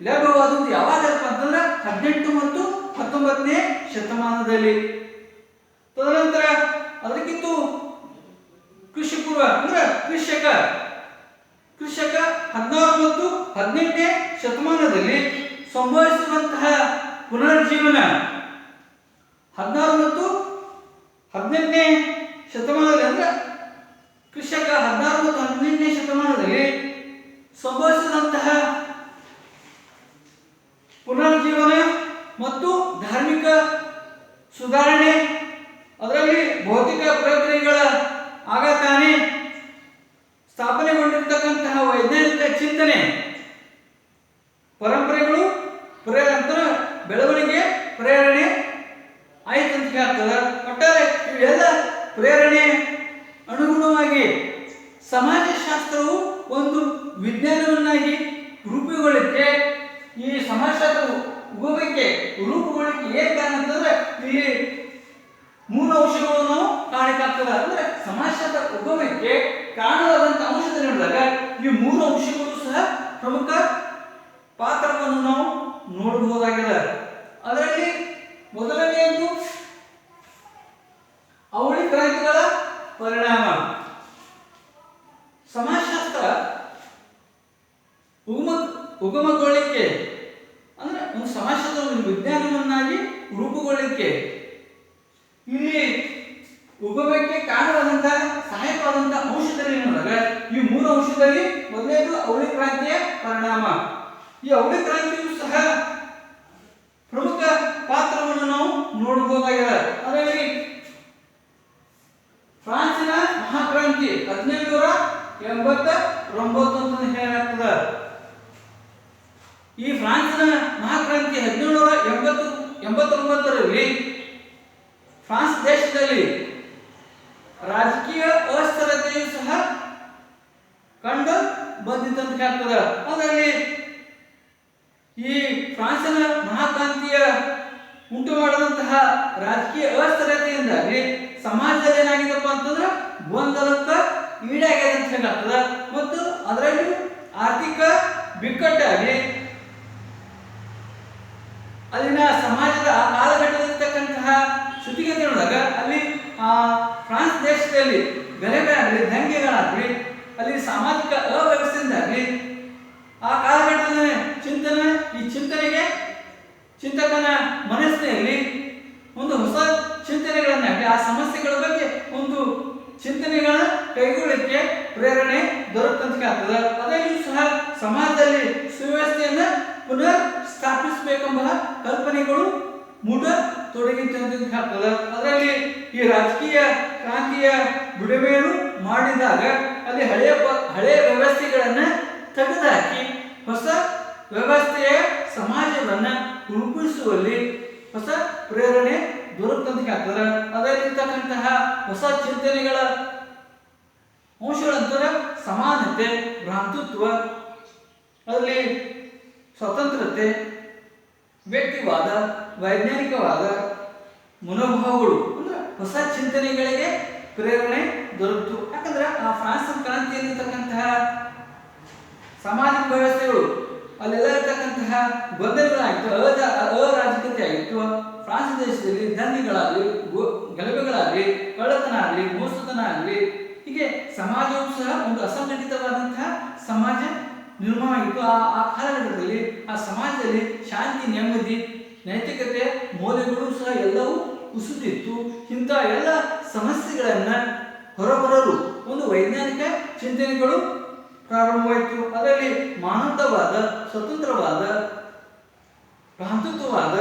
ಲಭ್ಯವಾದದ್ದು ಯಾವಾಗಪ್ಪ ಅಂತಂದ್ರೆ 18 ಮತ್ತು 19ನೇ ಶತಮಾನದಲ್ಲಿ. ತದನಂತರ ಅದಕ್ಕಿಂತ ಕೃಷಿ ಪೂರ್ವ ಅಂದ್ರೆ ಕೃಷಕ 16 ಮತ್ತು 18ನೇ ಶತಮಾನದಲ್ಲಿ ಸಂಭವಿಸಿರುವಂತಹ ಪುನರುಜ್ಜೀವನ 16 ಮತ್ತು 18ನೇ ಶತಮಾನದಲ್ಲಿ ಅಂದ್ರೆ ಕೃಷಕ 16 ಮತ್ತು 18ನೇ ಶತಮಾನದಲ್ಲಿ ಸಂಭವಿಸಿದಂತಹ ಪುನರುಜ್ಜೀವನ ಮತ್ತು ಧಾರ್ಮಿಕ ಸುಧಾರಣೆ, ಅದರಲ್ಲಿ ಭೌತಿಕ ಪ್ರಕ್ರಿಯೆಗಳ ಆಗತಾನೆ ಪ್ರೇರಣೆ ಅನುಗುಣವಾಗಿ ಸಮಾಜಶಾಸ್ತ್ರವು ಒಂದು ವಿಜ್ಞಾನವನ್ನಾಗಿ ರೂಪುಗೊಳ್ಳಕ್ಕೆ, ಈ ಸಮಾಜಶಾಸ್ತ್ರ ಉಗಮಕ್ಕೆ ರೂಪುಗೊಳ್ಳಕ್ಕೆ ಏನ್ ಕಾರಣ ಅಂತಂದ್ರೆ ಇಲ್ಲಿ ಮೂಲ ಅಂಶಗಳು ನಾವು ಕಾಣಕ್ಕಾಗ್ತದೆ. ಅಂದ್ರೆ ಸಮಾಜಶಾಸ್ತ್ರ ಉಗಮಕ್ಕೆ ಕಾರಣವಾದಂತ ಅಂಶದಲ್ಲಿ ನೋಡಿದಾಗ ಈ ಮೂರು ಅಂಶಗಳು ಸಹ ಪ್ರಮುಖ ಪಾತ್ರವನ್ನು ನಾವು ನೋಡಬಹುದಾಗಿದೆ. ಅದರಲ್ಲಿ ಮೊದಲನೆಯದು ಅವಳಿ ಕ್ರಾಂತಿಗಳ ಪರಿಣಾಮ. ಸಮಾಜಶಾಸ್ತ್ರ ಉಗಮಗೊಳ್ಳಲಿಕ್ಕೆ ಅಂದ್ರೆ ಒಂದು ಸಮಾಜಶಾಸ್ತ್ರ ಒಂದು ವಿಜ್ಞಾನವನ್ನಾಗಿ ರೂಪುಗೊಳ್ಳಲಿಕ್ಕೆ ಇಲ್ಲಿ ಉಗಮಕ್ಕೆ ಕಾರಣವಾದಂತಹ ಸಹಾಯಕವಾದಂತಹ ಅಂಶದಲ್ಲಿ ನೋಡಿದಾಗ ಈ ಮೂರು ಅಂಶದಲ್ಲಿ ಮೊದಲನೇದು ಅವಳಿ ಕ್ರಾಂತಿಯ ಪರಿಣಾಮ. ಈ ಅವಳಿ ಕ್ರಾಂತಿಯು ಸಹ ಪ್ರಮುಖ ಪಾತ್ರವನ್ನು ನಾವು ನೋಡಬಹುದಾಗಿದೆ. ಅದರಲ್ಲಿ ಫ್ರಾನ್ಸಿನ ಮಹಾಕ್ರಾಂತಿ 1789 ಅಂತ ಹೇಳಲಾಗ್ತದೆ. ಈ ಫ್ರಾನ್ಸಿನ ಮಹಾಕ್ರಾಂತಿ 1789ರಲ್ಲಿ ಫ್ರಾನ್ಸ್ ದೇಶದಲ್ಲಿ ರಾಜಕೀಯ ಅಸ್ಥಿರತೆಯು ಸಹ ಕಂಡು ಬಂದಿದ್ದಂತ ಹೇಳ್ತದೆ. ಅದರಲ್ಲಿ ಈ ಫ್ರಾನ್ಸಿನ ಮಹಾಕ್ರಾಂತಿಯ ಉಂಟು ಮಾಡಿದಂತಹ ರಾಜಕೀಯ ಅಸ್ಥಿರತೆಯಿಂದಾಗಿ ಸಮಾಜದಲ್ಲಿ ಏನಾಗಿದಪ್ಪ ಅಂತಂದ್ರೆ ಗೊಂದಲಕ್ಕೆ ಈಡಾಗಿದೆ ಅಂತ ಹೇಳಾಗ್ತದೆ. ಮತ್ತು ಅದರಲ್ಲಿ ಆರ್ಥಿಕ ಬಿಕ್ಕಟ್ಟಾಗಿ ಅಲ್ಲಿನ ಸಮಾಜದ ಆ ಕಾಲಘಟ್ಟದಲ್ಲಿರ್ತಕ್ಕಂತಹ ಸ್ಥಿತಿಗತಿ ನೋಡಿದಾಗ ಅಲ್ಲಿ ಫ್ರಾನ್ಸ್ ದೇಶದಲ್ಲಿ ಗಲಭೆಯಾಗಲಿ, ದಂಗೆಗಳಾಗಲಿ, ಅಲ್ಲಿ ಸಾಮಾಜಿಕ ಅವ್ಯವಸ್ಥೆಯಿಂದಾಗಲಿ ಆ ಕಾಲಘಟ್ಟದ ಚಿಂತನೆಗೆ ಚಿಂತಕನ ಮನಸ್ಸಿನಲ್ಲಿ ಒಂದು ಹೊಸ ಚಿಂತನೆಗಳನ್ನಾಗಲಿ ಆ ಸಮಸ್ಯೆಗಳ ಬಗ್ಗೆ ಒಂದು ಚಿಂತನೆಗಳ ಕೈಗೊಳ್ಳಲಿಕ್ಕೆ ಪ್ರೇರಣೆ ದೊರಕಂತ ಆಗ್ತದೆ. ಅದರಲ್ಲಿಯೂ ಸಹ ಸಮಾಜದಲ್ಲಿ ಸುವ್ಯವಸ್ಥೆಯನ್ನ ಪುನರ್ ಸ್ಥಾಪಿಸಬೇಕೆಂಬ ಕಲ್ಪನೆಗಳು ಮೂಡತೊಡಗಿದಂತ ಆಗ್ತದೆ. ಅದರಲ್ಲಿ ಈ ರಾಜಕೀಯ ಕ್ರಾಂತಿಯ ಬಿಡುಗಡೆಯನ್ನು ಮಾಡಿದಾಗ ಅಲ್ಲಿ ಹಳೆಯ ವ್ಯವಸ್ಥೆಗಳನ್ನ ತೆಗೆದುಹಾಕಿ ಹೊಸ ವ್ಯವಸ್ಥೆಯ ಸಮಾಜವನ್ನ ರೂಪಿಸುವಲ್ಲಿ ಹೊಸ ಪ್ರೇರಣೆ ದೊರಕಂತ ಆಗ್ತದೆ. ಅದರಲ್ಲಿರ್ತಕ್ಕಂತಹ ಹೊಸ ಚಿಂತನೆಗಳ ಅಂಶಗಳಂತರ ಸಮಾನತೆ, ಭ್ರಾತೃತ್ವ, ಅದರಲ್ಲಿ ಸ್ವತಂತ್ರತೆ, ವ್ಯಕ್ತಿವಾದ, ವೈಜ್ಞಾನಿಕವಾದ ಮನೋಭಾವಗಳು ಅಂದ್ರೆ ಹೊಸ ಚಿಂತನೆಗಳಿಗೆ ಪ್ರೇರಣೆ ದೊರಕಿತು. ಯಾಕಂದ್ರೆ ಆ ಫ್ರಾನ್ಸ್ ಕ್ರಾಂತಿಯಲ್ಲಿರ್ತಕ್ಕಂತಹ ಸಾಮಾಜಿಕ ವ್ಯವಸ್ಥೆಗಳು ಅಲ್ಲೆಲ್ಲ ಇರ್ತಕ್ಕಂತಹ ಗೊಂದಲಗಳಾಗಿತ್ತು, ಅರಾಜಕತೆ ಆಗಿತ್ತು. ಫ್ರಾನ್ಸ್ ದೇಶದಲ್ಲಿ ದಂಗೆಗಳಾಗಲಿ, ಗಲಭೆಗಳಾಗಲಿ, ಕಳ್ಳತನ ಆಗಲಿ, ಮೋಸತನ ಆಗಲಿ, ಹೀಗೆ ಸಮಾಜವು ಸಹ ಒಂದು ಅಸಂಘಟಿತವಾದಂತಹ ಸಮಾಜ ನಿರ್ಮಾಣ ಆಗಿತ್ತು. ಆ ಕಾಲಘಟ್ಟದಲ್ಲಿ ಆ ಸಮಾಜದಲ್ಲಿ ಶಾಂತಿ, ನೆಮ್ಮದಿ, ನೈತಿಕತೆ, ಮೌಲ್ಯಗಳು ಸಹ ಎಲ್ಲವೂ ಕುಸಿದಿತ್ತು. ಇಂಥ ಎಲ್ಲ ಸಮಸ್ಯೆಗಳನ್ನ ಹೊರಬರಲು ಒಂದು ವೈಜ್ಞಾನಿಕ ಚಿಂತನೆಗಳು ಪ್ರಾರಂಭವಾಯಿತು. ಅದರಲ್ಲಿ ಮಾನವತಾವಾದ, ಸ್ವತಂತ್ರವಾದ, ಭ್ರಾತೃತ್ವವಾದ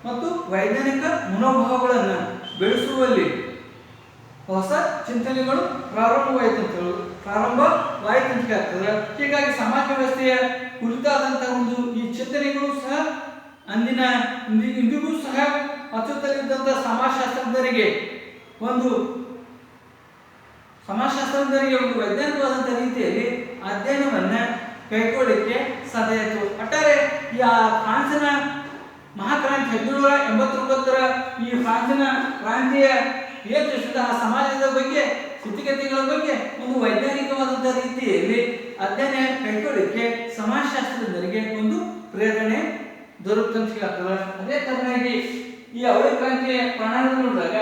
ಮತ್ತು ವೈಜ್ಞಾನಿಕ ಮನೋಭಾವಗಳನ್ನು ಬೆಳೆಸುವಲ್ಲಿ ಹೊಸ ಚಿಂತನೆಗಳು ಪ್ರಾರಂಭವಾಯಿತು ಅಂತ ಆಗ್ತದೆ. ಹೀಗಾಗಿ ಸಮಾಜ ವ್ಯವಸ್ಥೆಯ ಕುರಿತಾದಂತಹ ಒಂದು ಈ ಚಿಂತನೆಗಳು ಸಹ ಇಂದಿಗೂ ಸಹ ಅತ್ಯುತ್ತಲಿದ್ದಂತಹ ಸಮಾಜಶಾಸ್ತ್ರಜ್ಞರಿಗೆ ಒಂದು ವೈಜ್ಞಾನಿಕವಾದಂತಹ ರೀತಿಯಲ್ಲಿ ಅಧ್ಯಯನವನ್ನ ಕೈಗೊಳ್ಳಲಿಕ್ಕೆ ಸಾಧ್ಯ ಆಯಿತು. ಒಟ್ಟಾರೆ ಈ ಫ್ರಾನ್ಸಿನ ಮಹಾಕ್ರಾಂತಿ 1789ರ ಈ ಫ್ರಾನ್ಸಿನ ಕ್ರಾಂತಿಯ ಆ ಸಮಾಜದ ಬಗ್ಗೆ, ಸ್ಥಿತಿಗತಿಗಳ ಬಗ್ಗೆ ಒಂದು ವೈಜ್ಞಾನಿಕವಾದಂತಹ ರೀತಿಯಲ್ಲಿ ಅಧ್ಯಯನ ಕೈಗೊಳ್ಳಲಿಕ್ಕೆ ಸಮಾಜಶಾಸ್ತ್ರಜ್ಞರಿಗೆ ಒಂದು ಪ್ರೇರಣೆ ದೊರಕುತ್ತದೆ. ಅದೇ ತರನಾಗಿ ಈ ಅವಳಿ ಕ್ರಾಂತಿಯ ಪರಿಣಾಮ ನೋಡಿದಾಗ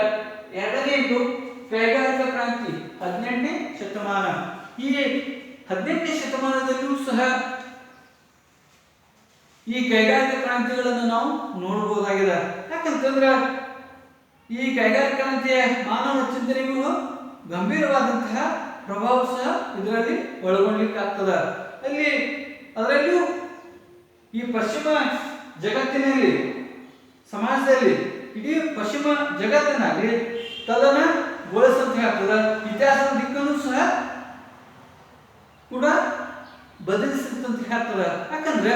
ಎರಡನೆಯದು ಕೈಗಾರಿಕಾ ಕ್ರಾಂತಿ 18ನೇ ಶತಮಾನ. ಈ 18ನೇ ಶತಮಾನದಲ್ಲಿಯೂ ಸಹ ಈ ಕೈಗಾರಿಕಾ ಕ್ರಾಂತಿಗಳನ್ನು ನಾವು ನೋಡಬಹುದಾಗಿದೆ. ಯಾಕಂತಂದ್ರೆ ಈ ಕೈಗಾರಿಕಾ ಕ್ರಾಂತಿಯ ಮಾನವ ಚಿಂತನೆಗೂ ಗಂಭೀರವಾದಂತಹ ಪ್ರಭಾವ ಸಹ ಇದರಲ್ಲಿ ಒಳಗೊಳ್ಳಲಿಕ್ಕೆ ಆಗ್ತದೆ. ಅದರಲ್ಲಿಯೂ ಈ ಪಶ್ಚಿಮ ಜಗತ್ತಿನಲ್ಲಿ, ಸಮಾಜದಲ್ಲಿ, ಇಡೀ ಪಶ್ಚಿಮ ಜಗತ್ತಿನಲ್ಲಿ ತಲ್ಲಣಗೊಳಿಸಂತೆ ಆಗ್ತದೆ. ಇತಿಹಾಸದ ದಿಕ್ಕನ್ನು ಸಹ ಕೂಡ ಬದಲಿಸಿದಂತ ಆಗ್ತದೆ. ಯಾಕಂದ್ರೆ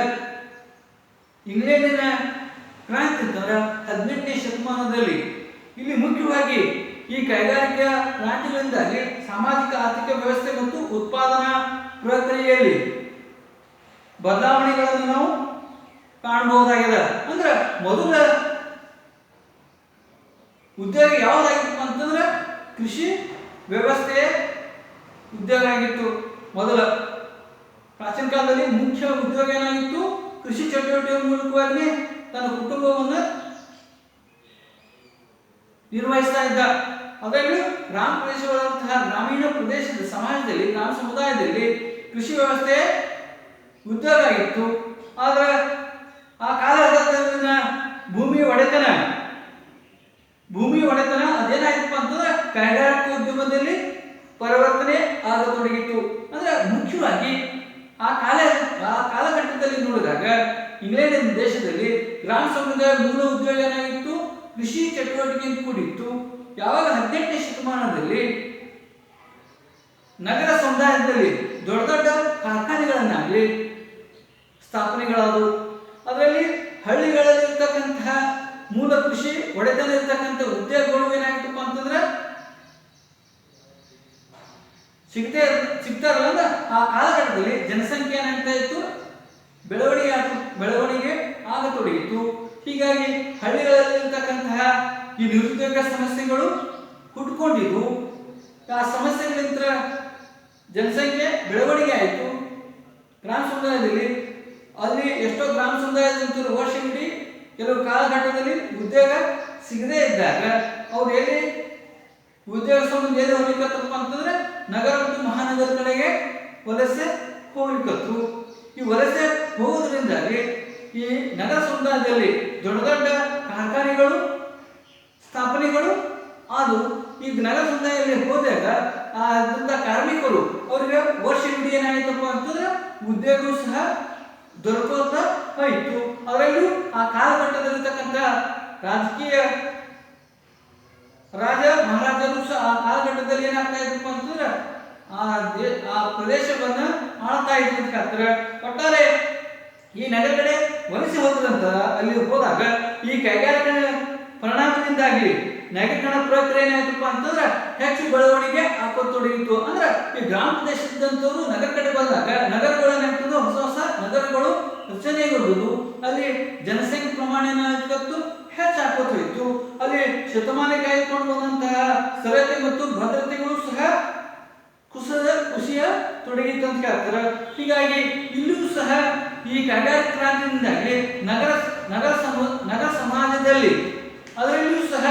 ಇಂಗ್ಲೆಂಡಿನ ಕ್ರಾಂತಿ ಅಂತಂದ್ರೆ 18ನೇ ಶತಮಾನದಲ್ಲಿ ಇಲ್ಲಿ ಮುಖ್ಯವಾಗಿ ಈ ಕೈಗಾರಿಕಾ ಕ್ರಾಂತಿಗಳಿಂದಾಗಿ ಸಾಮಾಜಿಕ ಆರ್ಥಿಕ ವ್ಯವಸ್ಥೆ ಮತ್ತು ಉತ್ಪಾದನಾ ಪ್ರಕ್ರಿಯೆಯಲ್ಲಿ ಬದಲಾವಣೆಗಳನ್ನು ನಾವು ಕಾಣಬಹುದಾಗಿದೆ. ಅಂದ್ರೆ ಮೊದಲ ಉದ್ಯೋಗ ಯಾವುದಾಗಿತ್ತು ಅಂತಂದ್ರೆ ಕೃಷಿ ವ್ಯವಸ್ಥೆಯ ಉದ್ಯೋಗ ಆಗಿತ್ತು. ಮೊದಲ ಪ್ರಾಚೀನ ಕಾಲದಲ್ಲಿ ಮುಖ್ಯ ಉದ್ಯೋಗ ಏನಾಗಿತ್ತು? ಕೃಷಿ ಚಟುವಟಿಕೆ ಮೂಲಕವಾಗಿ ತನ್ನ ಕುಟುಂಬವನ್ನು ನಿರ್ವಹಿಸ್ತಾ ಇದ್ದ. ಅದರಲ್ಲೂ ಗ್ರಾಮ ಪ್ರದೇಶಗಳಂತಹ ಗ್ರಾಮೀಣ ಪ್ರದೇಶದ ಸಮಾಜದಲ್ಲಿ, ಗ್ರಾಮ ಸಮುದಾಯದಲ್ಲಿ ಕೃಷಿ ವ್ಯವಸ್ಥೆ ಉದ್ಯೋಗ ಆಗಿತ್ತು. ಆದರೆ ಆ ಕಾಲಘಟ್ಟದಲ್ಲಿನ ಭೂಮಿ ಒಡೆತನ ಅದೇನಾಗಿತ್ತು ಅಂತಂದ್ರೆ ಕೈಗಾರಿಕಾ ಉದ್ಯಮದಲ್ಲಿ ಪರಿವರ್ತನೆ ಆಗತೊಡಗಿತ್ತು. ಅಂದ್ರೆ ಮುಖ್ಯವಾಗಿ ಆ ಕಾಲಘಟ್ಟದಲ್ಲಿ ನೋಡಿದಾಗ ಇಂಗ್ಲೆಂಡ್ ದೇಶದಲ್ಲಿ ಗ್ರಾಮ ಸಮುದಾಯ ಮೂಲ ಉದ್ಯೋಗ ಏನಾಗಿತ್ತು? ಕೃಷಿ ಚಟುವಟಿಕೆಯಿಂದ ಕೂಡಿತ್ತು. ಯಾವಾಗ 18ನೇ ಶತಮಾನದಲ್ಲಿ ನಗರ ಸಮುದಾಯದಲ್ಲಿ ದೊಡ್ಡ ದೊಡ್ಡ ಕಾರ್ಖಾನೆಗಳನ್ನಾಗಲಿ ಸ್ಥಾಪನೆಗಳಾದವು. ಅದರಲ್ಲಿ ಹಳ್ಳಿಗಳಲ್ಲಿರ್ತಕ್ಕಂತಹ ಮೂಲ ಕೃಷಿ ಒಡೆತನ ಇರ್ತಕ್ಕಂಥ ಉದ್ಯೋಗಗಳು ಏನಾಗಿತ್ತಪ್ಪ ಅಂತಂದ್ರೆ ಸಿಗ್ತಾರಲ್ಲ. ಆ ಕಾಲಘಟ್ಟದಲ್ಲಿ ಜನಸಂಖ್ಯೆ ಏನಾಗ್ತಾ ಇತ್ತು? ಬೆಳವಣಿಗೆ ಆಗತೊಡಗಿತ್ತು. ಹೀಗಾಗಿ ಹಳ್ಳಿಗಳಲ್ಲಿರ್ತಕ್ಕಂತಹ ಈ ನಿರುದ್ಯೋಗ ಸಮಸ್ಯೆಗಳು ಹುಟ್ಕೊಂಡಿದ್ವು. ಆ ಸಮಸ್ಯೆಗಳಿಂದ ಜನಸಂಖ್ಯೆ ಬೆಳವಣಿಗೆ ಆಯಿತು. ಗ್ರಾಮ ಸಮುದಾಯದಲ್ಲಿ ಅಲ್ಲಿ ಎಷ್ಟೋ ಗ್ರಾಮ ಸಮುದಾಯದಂತರು ವರ್ಷವಿಡೀ ಕೆಲವು ಕಾಲಘಟ್ಟದಲ್ಲಿ ಉದ್ಯೋಗ ಸಿಗದೇ ಇದ್ದಾಗ ಅವ್ರು ಎಲ್ಲಿ ಉದ್ಯೋಗ ಸಂಬಂಧ ಎಲ್ಲಿ ಹೋಗ್ಲಿಕ್ಕತ್ತಪ್ಪ ಅಂತಂದ್ರೆ ನಗರ ಮತ್ತು ಮಹಾನಗರ ಕಡೆಗೆ ವಲಸೆ ಹೋಗ್ಲಿಕ್ಕತ್ತು. ಈ ವಲಸೆ ಹೋಗೋದ್ರಿಂದಾಗಿ ಈ ನಗರ ಸಮುದಾಯದಲ್ಲಿ ದೊಡ್ಡ ದೊಡ್ಡ ಕಾರ್ಖಾನೆಗಳು ಸ್ಥಾಪನೆಗಳು ಆದವು. ಈಗ ನಗರ ಸಮುದಾಯದಲ್ಲಿ ಹೋದಾಗ ಆದಂಥ ಕಾರ್ಮಿಕರು ಅವರಿಗೆ ವರ್ಷವಿಡೀ ಏನಾಯ್ತಪ್ಪ ಅಂತಂದ್ರೆ ಉದ್ಯೋಗವೂ ಸಹ ದೊರಕೋತಾ ಹೋಯಿತು. ಅದರಲ್ಲೂ ಆ ಕಾಲಘಟ್ಟದಲ್ಲಿರ್ತಕ್ಕಂಥ ರಾಜಕೀಯ ರಾಜ ಮಹಾರಾಜರು ಸಹ ಆ ಕಾಲಘಟ್ಟದಲ್ಲಿ ಏನಾಗ್ತಾ ಇದ್ರಪ್ಪ ಅಂತಂದ್ರೆ ಆ ಪ್ರದೇಶವನ್ನ ಆಳ್ತಾ ಇದ್ರು. ಒಟ್ಟಾರೆ ಈ ನಗರ ಕಡೆ ವಲಸೆ ಹೋದ್ರಂತ ಅಲ್ಲಿ ಹೋದಾಗ ಈ ಕೈಗಾರಿಕಾ ಪರಿಣಾಮದಿಂದಾಗಿ ನಗರೀಕರಣ ಪ್ರಕ್ರಿಯೆ ಏನಾಯ್ತಪ್ಪ ಅಂತಂದ್ರೆ ಹೆಚ್ಚು ಬೆಳವಣಿಗೆ ಆಕೋತೊಡಗಿತ್ತು. ಅಂದ್ರೆ ಈ ಗ್ರಾಮ ಪ್ರದೇಶದಂತವರು ನಗರ ಕಡೆ ಬಂದಾಗ ನಗರಗಳು ಏನಾಗ್ತದೆ? ಹೊಸ ಹೊಸ ನಗರಗಳು ರಚನೆಗೊಳ್ಳುವುದು. ಅಲ್ಲಿ ಜನಸಂಖ್ಯೆ ಪ್ರಮಾಣ ಏನಾಗ್ತತ್ತು? ಹೆಚ್ಚಾಕೋತ ಹೋಯಿತು. ಅಲ್ಲಿ ಶತಮಾನ ಕಾಯ್ದುಕೊಂಡು ಬಂದಂತಹ ಸ್ಥಿರತೆ ಮತ್ತು ಭದ್ರತೆಗಳು ಸಹ ಕುಸಿಯ ತೊಡಗಿತ್ತು ಅಂತ ಹೇಳ್ತಾರೆ. ಹೀಗಾಗಿ ಇಲ್ಲಿಯೂ ಸಹ ಈ ಕೈಗಾರಿಕಾ ಕ್ರಾಂತಿಯಿಂದಾಗಿ ನಗರ ಸಮಾಜದಲ್ಲಿ ಅದರಲ್ಲಿಯೂ ಸಹ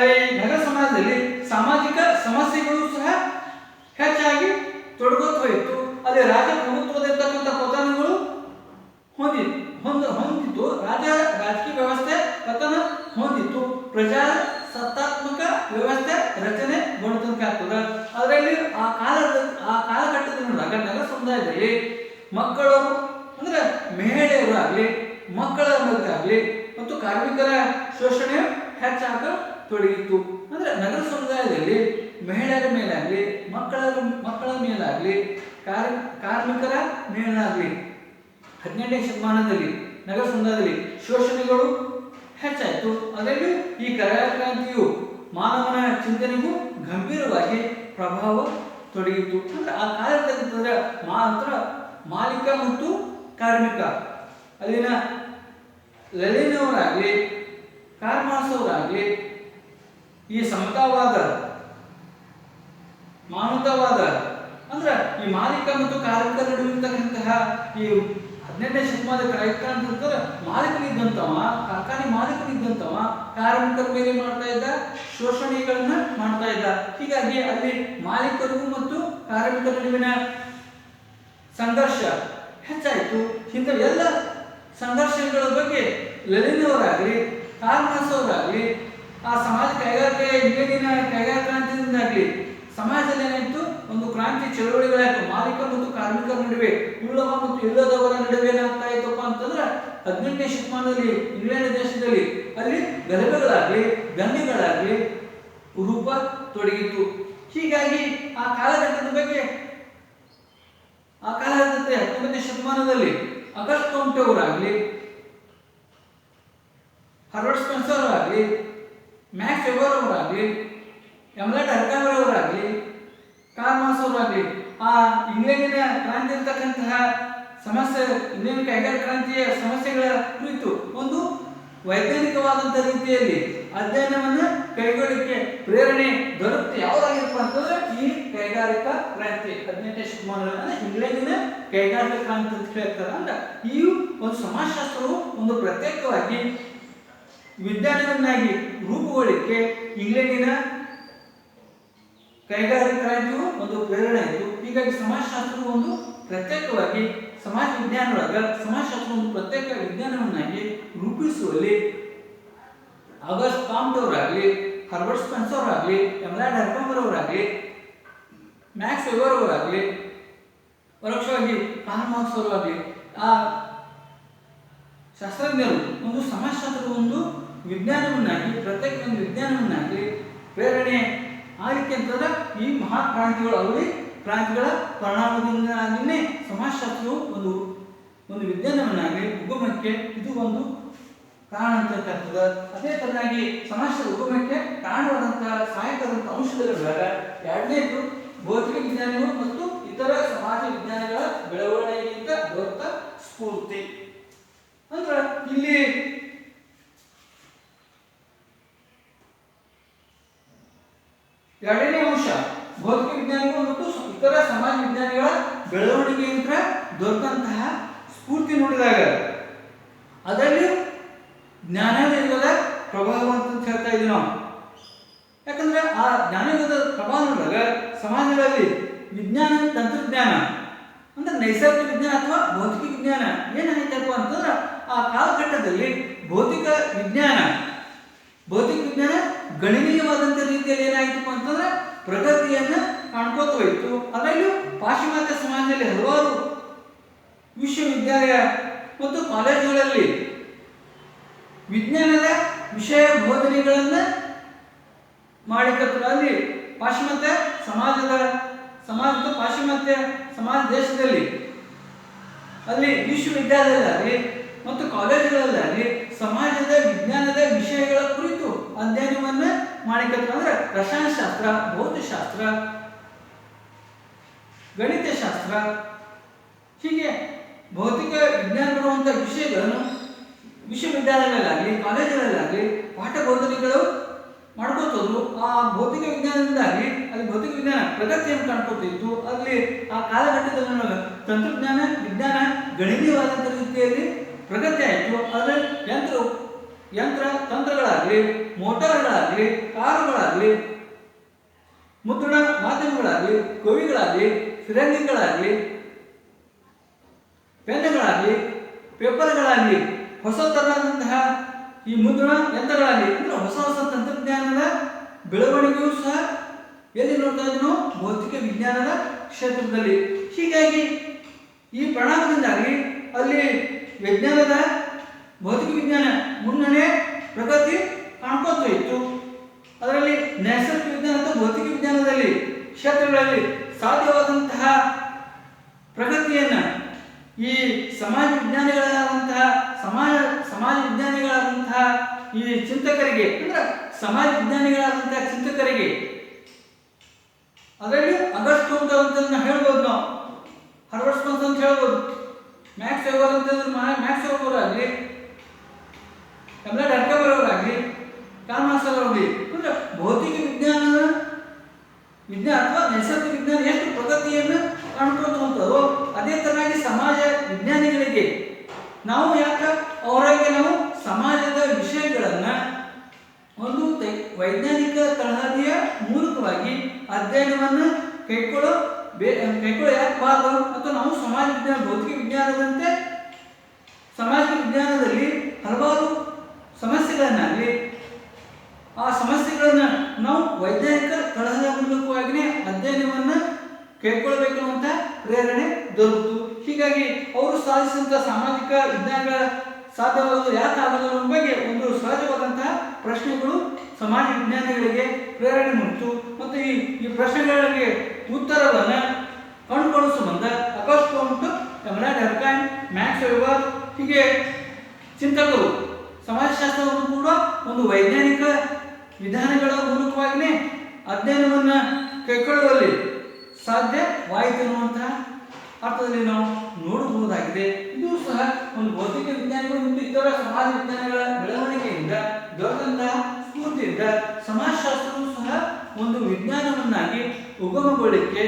ಈ ನಗರ ಸಮಾಜದಲ್ಲಿ ಸಾಮಾಜಿಕ ಸಮಸ್ಯೆಗಳು ಸಹ ಹೆಚ್ಚಾಗಿ ತೊಡಗುತ್ತಾ ಹೋಯಿತು. ಅಲ್ಲಿ ರಾಜಪ್ರಭುತ್ವದಿರ್ತಕ್ಕಂಥ ಪತನಗಳು ಹೊಂದಿತ್ತು. ರಾಜಕೀಯ ವ್ಯವಸ್ಥೆ ಪತನ ಹೊಂದಿತ್ತು. ಪ್ರಜಾಸತ್ತಾತ್ಮಕ ವ್ಯವಸ್ಥೆ ರಚನೆಗೊಳ್ತಂತಾಗ್ತದೆ. ಅದರಲ್ಲಿ ಆ ಕಾಲಘಟ್ಟದಲ್ಲಿ ನೋಡಿದಾಗ ನಗರ ಸಮುದಾಯದಲ್ಲಿ ಮಕ್ಕಳು ಅಂದ್ರೆ ಮಹಿಳೆಯರು ಆಗಲಿ ಮಕ್ಕಳ ಬಗ್ಗೆ ಆಗಲಿ ಮತ್ತು ಕಾರ್ಮಿಕರ ಶೋಷಣೆ ಹೆಚ್ಚಾಗ ತೊಡಗಿತ್ತು. ಅಂದ್ರೆ ನಗರ ಸಮುದಾಯದಲ್ಲಿ ಮಹಿಳೆಯರ ಮೇಲಾಗಲಿ ಮಕ್ಕಳ ಮೇಲಾಗಲಿ ಕಾರ್ಮಿಕರ ಮೇಲಾಗಲಿ 18ನೇ ಶತಮಾನದಲ್ಲಿ ನಗರ ಸಮುದಾಯದಲ್ಲಿ ಶೋಷಣೆಗಳು ಹೆಚ್ಚಾಯಿತು. ಅದರಲ್ಲೂ ಈ ಕೈಗಾರಿಕಾ ಕ್ರಾಂತಿಯು ಮಾನವನ ಚಿಂತನೆಗೂ ಗಂಭೀರವಾಗಿ ಪ್ರಭಾವ ತೊಡಗಿತ್ತು. ಅಂದ್ರೆ ಆ ಕಾಲದಲ್ಲಿ ಮಾತ್ರ ಮಾಲೀಕ ಮತ್ತು ಕಾರ್ಮಿಕ ಅಲ್ಲಿನ ಲಲಿನವರಾಗಲಿ ಕಾರ್ಮಾಸವರಾಗಲಿ ಈ ಸಮತಾವಾದ ಮಾನವತಾವಾದ ಅಂದ್ರೆ ಈ ಮಾಲೀಕ ಮತ್ತು ಕಾರ್ಮಿಕರ ನಡುವಿರ್ತಕ್ಕಂತಹ ಈ 18ನೇ ಶತಮಾನದ ಕ್ರಾಂತಿ ಮಾಲೀಕನಿದ್ದಂತವ ಕಾರ್ಖಾನೆ ಮಾಲೀಕನಿದ್ದಂತವ ಕಾರ್ಮಿಕರ ಮೇಲೆ ಮಾಡ್ತಾ ಇದ್ದ ಶೋಷಣೆಗಳನ್ನ ಮಾಡ್ತಾ ಇದ್ದ. ಹೀಗಾಗಿ ಅಲ್ಲಿ ಮಾಲೀಕರಿಗೂ ಮತ್ತು ಕಾರ್ಮಿಕರ ನಡುವಿನ ಸಂಘರ್ಷ ಹೆಚ್ಚಾಯಿತು. ಇಂಥ ಎಲ್ಲ ಸಂಘರ್ಷಗಳ ಬಗ್ಗೆ ಲಲಿನವರಾಗಲಿ ಕಾರ್ಮಾಸವರಾಗಲಿ ಆ ಸಮಾಜ ಇಂಗ್ಲೆಂಡಿನ ಕೈಗಾರಿಕಾ ಕ್ರಾಂತಿಯಿಂದಾಗಲಿ ಸಮಾಜದಲ್ಲಿ ಏನಾಯಿತು? ಒಂದು ಕ್ರಾಂತಿ ಚಳವಳಿಗಳಾಯಿತು. ಮಾಲೀಕ ಮತ್ತು ಕಾರ್ಮಿಕರ ನಡುವೆ, ಉಳ್ಳವ ಮತ್ತು ಇಲ್ಲದವರ ನಡುವೆ ಏನಾಗ್ತಾ ಇತ್ತಪ್ಪ ಅಂತಂದ್ರೆ 18ನೇ ಶತಮಾನದಲ್ಲಿ ಇಂಗ್ಲೆಂಡ್ ದೇಶದಲ್ಲಿ ಅಲ್ಲಿ ಗಲಭೆಗಳಾಗಲಿ ದಂಗೆಗಳಾಗಲಿ ರೂಪ ತೊಡಗಿತ್ತು. ಹೀಗಾಗಿ ಆ ಕಾಲಘಟ್ಟದ ಬಗ್ಗೆ 19ನೇ ಶತಮಾನದಲ್ಲಿ ಅಗಸ್ಟ್ ಕಾಂಟೆ ಅವರಾಗಲಿ ಹರ್ಬರ್ಟ್ ಸ್ಪೆನ್ಸರ್ ಅವರಾಗಲಿ ಮ್ಯಾಕ್ಸ್ ವೆಬರ್ ಅವರಾಗಲಿ ಎಮ್ಲೆಟ್ ಹರ್ಕಾವರವರಾಗಲಿ ಕಾರ್ಲ್ ಮಾರ್ಕ್ಸ್ ಅವರಾಗಲಿ ಆ ಇಂಗ್ಲೆಂಡಿನ ಕ್ರಾಂತಿ ಇರತಕ್ಕಂತಹ ಸಮಸ್ಯೆ, ಇಂಗ್ಲೆಂಡ್ ಕೈಗಾರಿಕಾ ಕ್ರಾಂತಿಯ ಸಮಸ್ಯೆಗಳ ಕುರಿತು ಒಂದು ವೈಜ್ಞಾನಿಕವಾದಂಥ ರೀತಿಯಲ್ಲಿ ಅಧ್ಯಯನವನ್ನು ಕೈಗೊಳ್ಳಲಿಕ್ಕೆ ಪ್ರೇರಣೆ ದೊರಕುತ್ತೆ ಯಾವುದಾಗಿರಪ್ಪ ಅಂತಂದ್ರೆ ಈ ಕೈಗಾರಿಕಾ ಕ್ರಾಂತಿ 18ನೇ ಶತಮಾನದಲ್ಲಿ ಇಂಗ್ಲೆಂಡಿನ ಕೈಗಾರಿಕಾ ಕ್ರಾಂತಿ ಅಂತ ಹೇಳ್ತಾರೆ. ಅಂದ್ರೆ ಈ ಒಂದು ಸಮಾಜಶಾಸ್ತ್ರವು ಒಂದು ಪ್ರತ್ಯೇಕವಾಗಿ ವಿಜ್ಞಾನವನ್ನಾಗಿ ರೂಪುಗೊಳ್ಳಲಿಕ್ಕೆ ಇಂಗ್ಲೆಂಡಿನ ಕೈಗಾರಿಕಾ ಕ್ರಾಂತಿಯು ಒಂದು ಪ್ರೇರಣೆ ಆಯಿತು. ಹೀಗಾಗಿ ಸಮಾಜಶಾಸ್ತ್ರವು ಒಂದು ಪ್ರತ್ಯೇಕವಾಗಿ ಸಮಾಜ ವಿಜ್ಞಾನದೊಳಗ ಸಮಾಜಶಾಸ್ತ್ರ ಒಂದು ಪ್ರತ್ಯೇಕ ವಿಜ್ಞಾನವನ್ನಾಗಿ ರೂಪಿಸುವಲ್ಲಿ ಆಗಸ್ಟ್ ಕಾಮ್ಟ್ ಅವರಾಗಲಿ, ಹರ್ಬರ್ಟ್ ಸ್ಪೆನ್ಸರ್ ಅವರಾಗಲಿ, ಎಮ್ಲಾಡ್ ಹರ್ಕಂಬರ್ ಅವರಾಗಲಿ, ಮ್ಯಾಕ್ಸ್ ವೆಬರ್ ಅವರಾಗಲಿ, ಪರೋಕ್ಷವಾಗಿ ಕಾರ್ಲ್ ಮಾರ್ಕ್ಸ್ ಅವರಾಗಲಿ ಆ ಶಾಸ್ತ್ರಜ್ಞರು ಒಂದು ಸಮಾಜಶಾಸ್ತ್ರದ ಒಂದು ವಿಜ್ಞಾನವನ್ನಾಗಿ ಪ್ರತ್ಯೇಕ ಒಂದು ವಿಜ್ಞಾನವನ್ನಾಗಿ ಪ್ರೇರಣೆ ಆಗಲಿಕ್ಕೆ ಅಂತಂದ್ರೆ ಈ ಮಹಾ ಕ್ರಾಂತಿಗಳು ಅವಳಿ ಕ್ರಾಂತಿಗಳ ಪರಿಣಾಮದಿಂದಾಗಿಯೇ ಸಮಾಜಶಾಸ್ತ್ರವು ಒಂದು ವಿಜ್ಞಾನವನ್ನಾಗಿ ಉಗಮಕ್ಕೆ ಇದು ಒಂದು ಕಾರಣ ಅಂತ ಹೇಳ್ತದೆ. ಅದೇ ತರನಾಗಿ ಸಮಾಜದ ಉಗಮಕ್ಕೆ ಕಾರಣವಾದಂತಹ ಸಹಾಯಕವಾದಂಥ ಅಂಶಗಳ ಎರಡನೇದು ಭೌತಿಕ ವಿಜ್ಞಾನಗಳು ಮತ್ತು ಇತರ ಸಮಾಜ ವಿಜ್ಞಾನಗಳ ಬೆಳವಣಿಗೆಯಿಂದ ದೊರೆತ ಸ್ಫೂರ್ತಿ. ಅಂದ್ರೆ ಇಲ್ಲಿ ಎರಡನೇ ಅಂಶ ಭೌತಿಕ ವಿಜ್ಞಾನಿಗಳು ಮತ್ತು ಇತರ ಸಮಾಜ ವಿಜ್ಞಾನಿಗಳ ಬೆಳವಣಿಗೆಯಿಂದ ದೊರೆತಂತಹ ಸ್ಫೂರ್ತಿ ನೋಡಿದಾಗ ಅದರಲ್ಲಿ ಜ್ಞಾನಯುಗದ ಪ್ರಭಾವ ಅಂತ ಹೇಳ್ತಾ ಇದ್ದೀವಿ ನಾವು. ಯಾಕಂದ್ರೆ ಆ ಜ್ಞಾನಯುಗದ ಪ್ರಭಾವ ನೋಡಿದಾಗ ಸಮಾಜಗಳಲ್ಲಿ ವಿಜ್ಞಾನ ತಂತ್ರಜ್ಞಾನ ಅಂದ್ರೆ ನೈಸರ್ಗಿಕ ವಿಜ್ಞಾನ ಅಥವಾ ಭೌತಿಕ ವಿಜ್ಞಾನ ಏನಾಯ್ತಪ್ಪ ಅಂತಂದ್ರೆ ಆ ಕಾಲಘಟ್ಟದಲ್ಲಿ ಭೌತಿಕ ವಿಜ್ಞಾನ ಗಣನೀಯವಾದಂಥ ರೀತಿಯಲ್ಲಿ ಏನಾಯ್ತಪ್ಪ ಅಂತಂದ್ರೆ ಪ್ರಗತಿಯನ್ನು ಕಾಣ್ಕೋತ ಹೋಯಿತು. ಅದರಲ್ಲೂ ಪಾಶ್ಚಿಮಾತ್ಯ ಸಮಾಜದಲ್ಲಿ ಹಲವಾರು ವಿಶ್ವವಿದ್ಯಾಲಯ ಮತ್ತು ಕಾಲೇಜುಗಳಲ್ಲಿ ವಿಜ್ಞಾನದ ವಿಷಯ ಬೋಧನೆಗಳನ್ನು ಮಾಡಿಕತ್ತರು. ಅಲ್ಲಿ ಪಾಶ್ಚಿಮಾತ್ಯ ಪಾಶ್ಚಿಮಾತ್ಯ ಸಮಾಜ ದೇಶದಲ್ಲಿ ಅಲ್ಲಿ ವಿಶ್ವವಿದ್ಯಾಲಯದಲ್ಲಿ ಮತ್ತು ಕಾಲೇಜುಗಳಲ್ಲಿ ಸಮಾಜದ ವಿಜ್ಞಾನದ ವಿಷಯಗಳ ಕುರಿತು ಅಧ್ಯಯನವನ್ನು ಮಾಡಿಕತ್ತರು. ಅಂದ್ರೆ ರಸಾಯನಶಾಸ್ತ್ರ, ಭೌತಶಾಸ್ತ್ರ, ಗಣಿತಶಾಸ್ತ್ರ ಹೀಗೆ ಭೌತಿಕ ವಿಜ್ಞಾನ ಬರುವಂಥ ವಿಷಯಗಳನ್ನು ವಿಶ್ವವಿದ್ಯಾಲಯಗಳಾಗಲಿ ಕಾಲೇಜುಗಳಲ್ಲಾಗಲಿ ಪಾಠ ಬೋಧನೆಗಳು ಮಾಡ್ಕೋತೋದ್ರು. ಆ ಭೌತಿಕ ವಿಜ್ಞಾನದಿಂದಾಗಿ ಅಲ್ಲಿ ಭೌತಿಕ ವಿಜ್ಞಾನ ಪ್ರಗತಿಯನ್ನು ಕಾಣ್ಕೋತಿತ್ತು. ಅಲ್ಲಿ ಆ ಕಾಲಘಟ್ಟದಲ್ಲಿ ತಂತ್ರಜ್ಞಾನ ವಿಜ್ಞಾನ ಗಣನೀಯವಾದಂಥ ರೀತಿಯಲ್ಲಿ ಪ್ರಗತಿ ಆಯಿತು. ಅದರಲ್ಲಿ ಯಂತ್ರ ತಂತ್ರಗಳಾಗಲಿ, ಮೋಟಾರ್ಗಳಾಗಲಿ, ಕಾರುಗಳಾಗಲಿ, ಮುದ್ರಣ ಮಾಧ್ಯಮಗಳಾಗಲಿ, ಕವಿಗಳಾಗಲಿ, ಫಿರಂಗಿಗಳಾಗಲಿ, ಪೆನ್ನುಗಳಾಗಲಿ, ಪೇಪರ್ಗಳಾಗಲಿ, ಹೊಸ ತರಹದಂತಹ ಈ ಮುದ್ರಣ ಯಂತ್ರಗಳಾಗಲಿ ಅಂದರೆ ಹೊಸ ಹೊಸ ತಂತ್ರಜ್ಞಾನದ ಬೆಳವಣಿಗೆಯೂ ಸಹ ಎಲ್ಲಿ ನೋಡ್ತಾ ಇದ್ದೀವಿ ನಾವು ಭೌತಿಕ ವಿಜ್ಞಾನದ ಕ್ಷೇತ್ರದಲ್ಲಿ. ಹೀಗಾಗಿ ಈ ಪರಿಣಾಮದಿಂದಾಗಿ ಅಲ್ಲಿ ವಿಜ್ಞಾನದ ಭೌತಿಕ ವಿಜ್ಞಾನ ಮುನ್ನಡೆ ಪ್ರಗತಿ ಕಾಣ್ಕೋತ ಇತ್ತು. ಅದರಲ್ಲಿ ನೈಸರ್ಗಿಕ ವಿಜ್ಞಾನ ಮತ್ತು ಭೌತಿಕ ವಿಜ್ಞಾನದಲ್ಲಿ ಕ್ಷೇತ್ರಗಳಲ್ಲಿ ಸಾಧ್ಯವಾದಂತಹ ಪ್ರಗತಿಯನ್ನು ಈ ಸಮಾಜ ವಿಜ್ಞಾನಿಗಳಾದಂತಹ ಸಮಾಜ ವಿಜ್ಞಾನಿಗಳಾದಂತಹ ಈ ಚಿಂತಕರಿಗೆ ಅಂದ್ರೆ ಸಮಾಜ ವಿಜ್ಞಾನಿಗಳಾದಂತಹ ಚಿಂತಕರಿಗೆ ಅದರಲ್ಲಿ ಆಗಸ್ಟ್ ಕಾಮ್ಟ್ ಅಂತ ಹೇಳ್ಬೋದು, ನಾವು ಹರ್ಬರ್ಟ್ ಸ್ಪೆನ್ಸರ್ ಅಂತ ಹೇಳ್ಬೋದು, ಮ್ಯಾಕ್ಸ್ ವೆಬರ್ ಅಂತಂದ್ರೆ ಮ್ಯಾಕ್ಸ್ ವೆಬರ್ ಆಗಲಿ, ಎಮ್ಲಾಡ್ ಹರ್ಕಂಬರ್ ಅವರಾಗಲಿ, ಕಾರ್ಲ್ ಮಾರ್ಕ್ಸ್ ಅವರಾಗಲಿ ಅಂದ್ರೆ ಭೌತಿಕ ವಿಜ್ಞಾನ ಅಥವಾ ನೈಸರ್ಗಿಕ ವಿಜ್ಞಾನ ಎಷ್ಟು ಪ್ರಗತಿಯನ್ನು ಕಾಣ್ಕೊಳ್ತೋ ಅದೇ ತರನಾಗಿ ಸಮಾಜ ವಿಜ್ಞಾನಿಗಳಿಗೆ ನಾವು ಅವರಿಗೆ ನಾವು ಸಮಾಜದ ವಿಷಯಗಳನ್ನ ಒಂದು ವೈಜ್ಞಾನಿಕ ತಳಹದಿಯ ಮೂಲಕವಾಗಿ ಅಧ್ಯಯನವನ್ನು ಕೈಗೊಳ್ಳೋ ಯಾಕಬಾರದು ಅಥವಾ ನಾವು ಸಮಾಜ ವಿಜ್ಞಾನ ಭೌತಿಕ ವಿಜ್ಞಾನದಂತೆ ಸಮಾಜ ವಿಜ್ಞಾನದಲ್ಲಿ ಹಲವಾರು ಸಮಸ್ಯೆಗಳನ್ನಾಗಲಿ ಆ ಸಮಸ್ಯೆಗಳನ್ನು ನಾವು ವೈಜ್ಞಾನಿಕ ತಳಹದಿಯ ಮೂಲಕವಾಗಿಯೇ ಅಧ್ಯಯನವನ್ನು ಕೈಗೊಳ್ಳಬೇಕನ್ನುವಂಥ ಪ್ರೇರಣೆ ದೊರೆತು. ಹೀಗಾಗಿ ಅವರು ಸಾಧಿಸಿದಂಥ ಸಾಮಾಜಿಕ ವಿಜ್ಞಾನಗಳ ಸಾಧ್ಯವಾಗಲು ಯಾಕೆ ಆಗಲ್ಲ ಅನ್ನೋ ಬಗ್ಗೆ ಒಂದು ಸಹಜವಾದಂತಹ ಪ್ರಶ್ನೆಗಳು ಸಮಾಜ ವಿಜ್ಞಾನಿಗಳಿಗೆ ಪ್ರೇರಣೆ ಮೂಡಿತು. ಮತ್ತು ಈ ಪ್ರಶ್ನೆಗಳಿಗೆ ಉತ್ತರವನ್ನು ಕಂಡುಕೊಳ್ಳುವ ಸಂಬಂಧ ಆಗಸ್ಟ್ ಕಾಮ್ಟ್, ಎಮ್ಲಾಡ್ ಹರ್ಕೈಮ್, ಮ್ಯಾಕ್ಸ್ ವೆಬರ್ ಹೀಗೆ ಚಿಂತಕರು ಸಮಾಜಶಾಸ್ತ್ರವನ್ನು ಕೂಡ ಒಂದು ವೈಜ್ಞಾನಿಕ ವಿಧಾನಗಳ ಮೂಲಕವಾಗಿಯೇ ಅಧ್ಯಯನವನ್ನ ಕೈಗೊಳ್ಳುವಲ್ಲಿ ಸಾಧ್ಯವಾಯಿತು ಅನ್ನುವಂತಹ ಅರ್ಥದಲ್ಲಿ ನಾವು ನೋಡಬಹುದಾಗಿದೆ. ಇದು ಸಹ ಒಂದು ಭೌತಿಕ ವಿಜ್ಞಾನಿಗಳು ಮತ್ತು ಇತರ ಸಮಾಜ ವಿಜ್ಞಾನಗಳ ಬೆಳವಣಿಗೆಯಿಂದ ದೊರೆತಂತಹ ಸ್ಫೂರ್ತಿಯಿಂದ ಸಮಾಜಶಾಸ್ತ್ರವು ಸಹ ಒಂದು ವಿಜ್ಞಾನವನ್ನಾಗಿ ಉಗಮಗೊಳ್ಳಲಿಕ್ಕೆ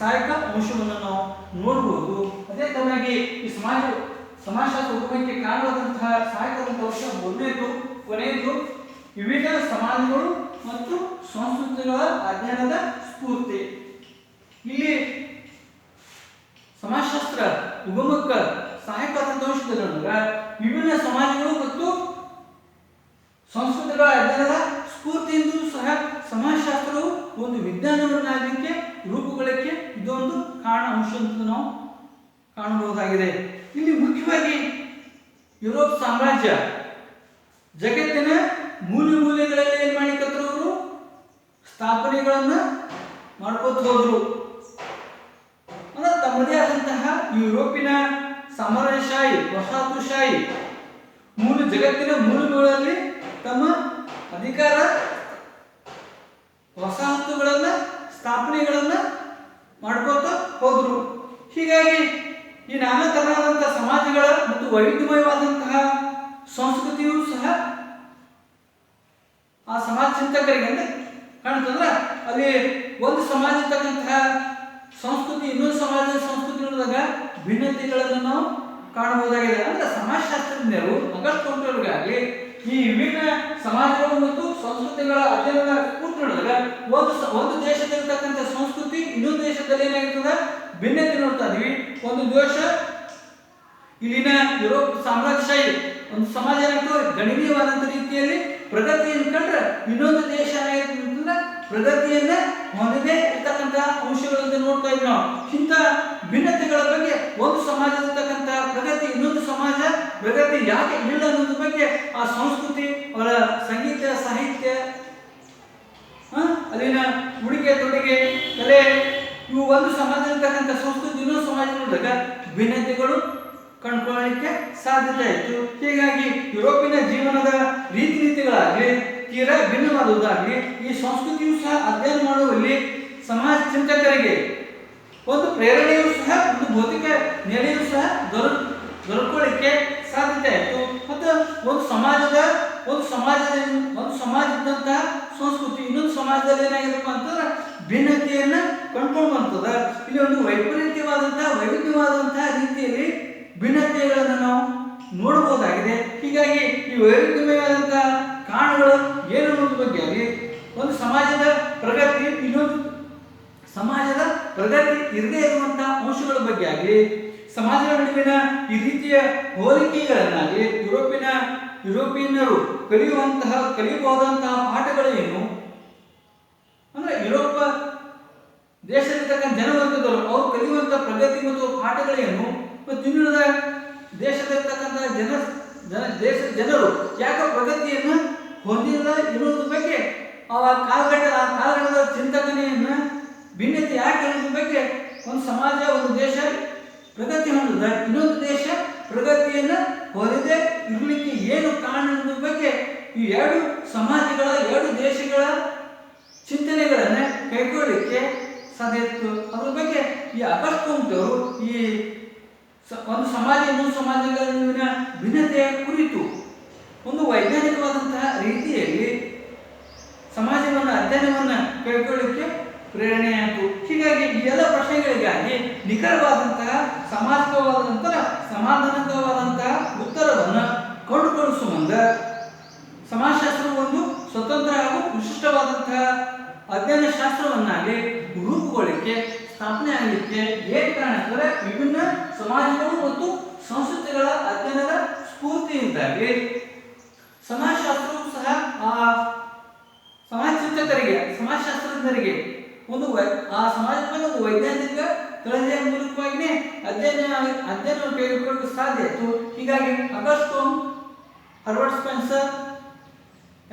ಸಹಾಯಕ ಅಂಶವನ್ನು ನಾವು ನೋಡಬಹುದು. ಅದೇ ತರನಾಗಿ ಈ ಸಮಾಜಶಾಸ್ತ್ರ ಉಗಮಕ್ಕೆ ಕಾರಣವಾದಂತಹ ಸಹಾಯಕವಾದಂತಹ ಅಂಶ ಮೊದಲನೇದು, ಕೊನೆಯದು ವಿವಿಧ ಸಮಾಜಗಳು ಮತ್ತು ಸಂಸ್ಕೃತಿಗಳ ಅಧ್ಯಯನದ ಸ್ಫೂರ್ತಿ. ಇಲ್ಲಿ ಸಮಾಜಶಾಸ್ತ್ರ ಉಗಮಕ್ಕೆ ಸಹಾಯಕವಾದಂತಹ ಅಂಶಗಳಂದ್ರೆ ವಿಭಿನ್ನ ಸಮಾಜಗಳು ಮತ್ತು ಸಂಸ್ಕೃತಿಗಳ ಅಧ್ಯಯನದ ಸ್ಫೂರ್ತಿಯಿಂದ ಸಹ ಸಮಾಜಶಾಸ್ತ್ರವು ಒಂದು ವಿಜ್ಞಾನವನ್ನಾಗಲಿಕ್ಕೆ ರೂಪುಗೊಳ್ಳಕ್ಕೆ ಇದೊಂದು ಕಾರಣ ಅಂಶ ಅಂತ ನಾವು ಕಾಣಬಹುದಾಗಿದೆ. ಇಲ್ಲಿ ಮುಖ್ಯವಾಗಿ ಯುರೋಪ್ ಸಾಮ್ರಾಜ್ಯ ಜಗತ್ತಿನ ಮೂಲೆ ಮೂಲೆಗಳಲ್ಲಿ ಏನ್ ಮಾಡಿಕತ್ತರು, ಅವರು ಸ್ಥಾಪನೆಗಳನ್ನ ಮಾಡ್ಕೋತ ಹೋದ್ರು. ಅಂದ್ರೆ ತಮ್ಮದೇ ಆದಂತಹ ಯುರೋಪಿನ ಸಾಮ್ರಾಜ್ಯಶಾಹಿ ವಸಾಹತುಶಾಹಿ ಜಗತ್ತಿನ ಮೂಲಗಳಲ್ಲಿ ತಮ್ಮ ಅಧಿಕಾರ ವಸಾಹತುಗಳನ್ನ ಸ್ಥಾಪನೆಗಳನ್ನ ಮಾಡ್ಕೋತ ಹೋದ್ರು. ಹೀಗಾಗಿ ಈ ನಾನಾ ತರಹದಂತಹ ಸಮಾಜಗಳ ಮತ್ತು ವೈವಿಧ್ಯಮಯವಾದಂತಹ ಸಂಸ್ಕೃತಿಯೂ ಸಹ ಆ ಸಮಾಜ ಚಿಂತಕರಿಗೆ ಅಂದ್ರೆ ಕಾಣ್ತಂದ್ರ ಅಲ್ಲಿ ಒಂದು ಸಮಾಜ ಇರ್ತಕ್ಕಂತಹ ಸಂಸ್ಕೃತಿ ಇನ್ನೊಂದು ಸಮಾಜದ ಸಂಸ್ಕೃತಿ ನೋಡಿದಾಗ ಭಿನ್ನತೆಗಳನ್ನು ನಾವು ಕಾಣಬಹುದಾಗಿದೆ. ಅಂದ್ರೆ ಸಮಾಜಶಾಸ್ತ್ರಜ್ಞರು ಆಗಸ್ಟ್ ಕಂಪ್ಯೂಟರ್ಗಾಗಲಿ ಈ ವಿಭಿನ್ನ ಸಮಾಜಗಳು ಮತ್ತು ಸಂಸ್ಕೃತಿಗಳ ಅಧ್ಯಯನ ಸ್ಫೂರ್ತಿ ನೋಡಿದಾಗ ಒಂದು ದೇಶದಲ್ಲಿರ್ತಕ್ಕಂಥ ಸಂಸ್ಕೃತಿ ಇನ್ನೊಂದು ದೇಶದಲ್ಲಿ ಏನಾಗಿರ್ತದ ಭಿನ್ನತೆ ನೋಡ್ತಾ ಇದೀವಿ. ಒಂದು ದೇಶ ಇಲ್ಲಿನ ಯುರೋಪ್ ಸಾಮ್ರಾಜ್ಯಶಾಹಿ ಒಂದು ಸಮಾಜ ಏನಾಗ್ತದೆ ಗಣನೀಯವಾದಂಥ ರೀತಿಯಲ್ಲಿ ಪ್ರಗತಿಯನ್ನು ಕಂಡ್ರೆ ಇನ್ನೊಂದು ದೇಶ ಏನಾಗಿರ್ತಂದ್ರೆ ಪ್ರಗತಿಯನ್ನ ಹೊಂದದೇ ಇರ್ತಕ್ಕಂಥ ಅಂಶಗಳಿಂದ ನೋಡ್ತಾ ಇದ್ವಿ ನಾವು. ಇಂಥ ಭಿನ್ನತೆಗಳ ಬಗ್ಗೆ ಒಂದು ಸಮಾಜದಲ್ಲಿರ್ತಕ್ಕಂಥ ಪ್ರಗತಿ ಇನ್ನೊಂದು ಸಮಾಜ ಪ್ರಗತಿ ಯಾಕೆ ಇಲ್ಲ ಅನ್ನೋದ್ರ ಬಗ್ಗೆ ಆ ಸಂಸ್ಕೃತಿ ಅವರ ಸಂಗೀತ ಸಾಹಿತ್ಯ ಅಲ್ಲಿನ ಉಡುಗೆ ತೊಡುಗೆ ಕಲೆ ಇವು ಒಂದು ಸಮಾಜದಲ್ಲಿರ್ತಕ್ಕಂಥ ಸಂಸ್ಕೃತಿ ಇನ್ನೊಂದು ಸಮಾಜ ನೋಡಿದಾಗ ಭಿನ್ನತೆಗಳು ಕಂಡುಕೊಳ್ಳಲಿಕ್ಕೆ ಸಾಧ್ಯತೆ ಇತ್ತು. ಹೀಗಾಗಿ ಯುರೋಪಿನ ಜೀವನದ ರೀತಿ ನೀತಿಗಳಾಗಲಿ ತೀರಾ ಭಿನ್ನವಾದುದಾಗಲಿ ಈ ಸಂಸ್ಕೃತಿಯು ಸಹ ಅಧ್ಯಯನ ಮಾಡುವಲ್ಲಿ ಸಮಾಜ ಚಿಂತಕರಿಗೆ ಒಂದು ಪ್ರೇರಣೆಯೂ ಸಹ ಒಂದು ಭೌತಿಕ ನೆಲೆಯೂ ಸಹ ದೊರಕೊಳ್ಳಿಕ್ಕೆ ಸಾಧ್ಯತೆ ಆಯಿತು. ಮತ್ತು ಒಂದು ಸಮಾಜದಂತಹ ಸಂಸ್ಕೃತಿ ಇನ್ನೊಂದು ಸಮಾಜದಲ್ಲಿ ಏನಾಗಿರಪ್ಪ ಅಂತಂದ್ರೆ ಭಿನ್ನತೆಯನ್ನ ಕಂಡುಕೊಂಡು ಬರ್ತದ. ಇಲ್ಲಿ ಒಂದು ವೈವಿಧ್ಯವಾದಂತಹ ರೀತಿಯಲ್ಲಿ ಭಿನ್ನತೆಗಳನ್ನು ನಾವು ನೋಡಬಹುದಾಗಿದೆ. ಹೀಗಾಗಿ ಈ ವೈವಿಧ್ಯಮಯವಾದಂತಹ ಕಾರಣಗಳು ಏನು ಅನ್ನೋದ್ರ ಬಗ್ಗೆ ಆಗಲಿ ಒಂದು ಸಮಾಜದ ಪ್ರಗತಿ ಇನ್ನೊಂದು ಸಮಾಜದ ಪ್ರಗತಿ ಇರದೇ ಇರುವಂತಹ ಅಂಶಗಳ ಬಗ್ಗೆ ಆಗಲಿ ಸಮಾಜಗಳ ನಡುವಿನ ಈ ರೀತಿಯ ಹೋಲಿಕೆಗಳನ್ನಾಗಲಿ ಯುರೋಪಿಯನ್ನರು ಕಲಿಯಬಹುದಂತಹ ಪಾಠಗಳು ಏನು ಅಂದ್ರೆ ಯುರೋಪ್ ದೇಶದಲ್ಲಿರ್ತಕ್ಕಂಥ ಜನವರ್ಗದವರು ಅವರು ಕಲಿಯುವಂತಹ ಪ್ರಗತಿ ಮತ್ತು ಪಾಠಗಳೇನು ಮತ್ತು ಇನ್ನುಳಿದ ದೇಶದಲ್ಲಿರ್ತಕ್ಕಂಥ ದೇಶದ ಜನರು ಯಾಕೆ ಪ್ರಗತಿಯನ್ನು ಹೊಂದಿಲ್ಲ ಎನ್ನುವುದ್ರ ಬಗ್ಗೆ ಆ ಕಾಲಘಟ್ಟದ ಚಿಂತಕನೆಯನ್ನ ಭಿನ್ನತೆ ಯಾಕೆ ಅನ್ನೋದ್ರ ಬಗ್ಗೆ ಒಂದು ಸಮಾಜ ಒಂದು ದೇಶ ಪ್ರಗತಿ ಹೊಂದಿದ ಇನ್ನೊಂದು ದೇಶ ಪ್ರಗತಿಯನ್ನು ಹೊಂದದೆ ಇರಲಿಕ್ಕೆ ಏನು ಕಾರಣ ಅನ್ನೋದ್ರ ಬಗ್ಗೆ ಈ ಎರಡು ಸಮಾಜಗಳ ಎರಡು ದೇಶಗಳ ಚಿಂತನೆಗಳನ್ನು ಕೈಗೊಳ್ಳಲಿಕ್ಕೆ ಸಾಧ್ಯ ಇತ್ತು. ಅದ್ರ ಬಗ್ಗೆ ಈ ಆಗಸ್ಟ್ ಕಂಪ್ಯೂಟರ್ ಈ ಒಂದು ಸಮಾಜ ಇನ್ನೊಂದು ಸಮಾಜಗಳ ನಡುವಿನ ಭಿನ್ನತೆಯ ಕುರಿತು ಒಂದು ವೈಜ್ಞಾನಿಕವಾದಂತಹ ರೀತಿಯಲ್ಲಿ ಸಮಾಜವನ್ನು ಅಧ್ಯಯನವನ್ನು ಕೈಗೊಳ್ಳಲಿಕ್ಕೆ ಪ್ರೇರಣೆಯಾಯಿತು. ಹೀಗಾಗಿ ಈ ಎಲ್ಲ ಪ್ರಶ್ನೆಗಳಿಗಾಗಿ ನಿಖರವಾದಂತಹ ಸಮಾಧಾನಕವಾದಂತಹ ಉತ್ತರವನ್ನು ಕಂಡುಕೊಳ್ಳುವ ಸಂಬಂಧ ಸಮಾಜಶಾಸ್ತ್ರವು ಒಂದು ಸ್ವತಂತ್ರ ಹಾಗೂ ವಿಶಿಷ್ಟವಾದಂತಹ ಅಧ್ಯಯನ ಶಾಸ್ತ್ರವನ್ನಾಗಿ ರೂಪುಗೊಳ್ಳಲಿಕ್ಕೆ ಸ್ಥಾಪನೆ ಆಗಲಿಕ್ಕೆ ಏನು ಕಾರಣ ಅಂದರೆ ವಿಭಿನ್ನ ಸಮಾಜಗಳು ಮತ್ತು ಸಂಸ್ಕೃತಿಗಳ ಅಧ್ಯಯನದ ಸ್ಫೂರ್ತಿಯಿಂದಾಗಿ ಸಮಾಜಶಾಸ್ತ್ರವು ಸಹ ಆ ಸಮಾಜಶಾಸ್ತ್ರಜ್ಞರಿಗೆ ಒಂದು ಆ ಸಮಾಜದ ಮೇಲೆ ಒಂದು ವೈಜ್ಞಾನಿಕ ತಳಹದಿಯ ಮೂಲಕವಾಗಿಯೇ ಅಧ್ಯಯನವನ್ನು ಕೈಗೊಳ್ಳಲು ಸಾಧ್ಯ ಇತ್ತು. ಹೀಗಾಗಿ August Herbert Spencer,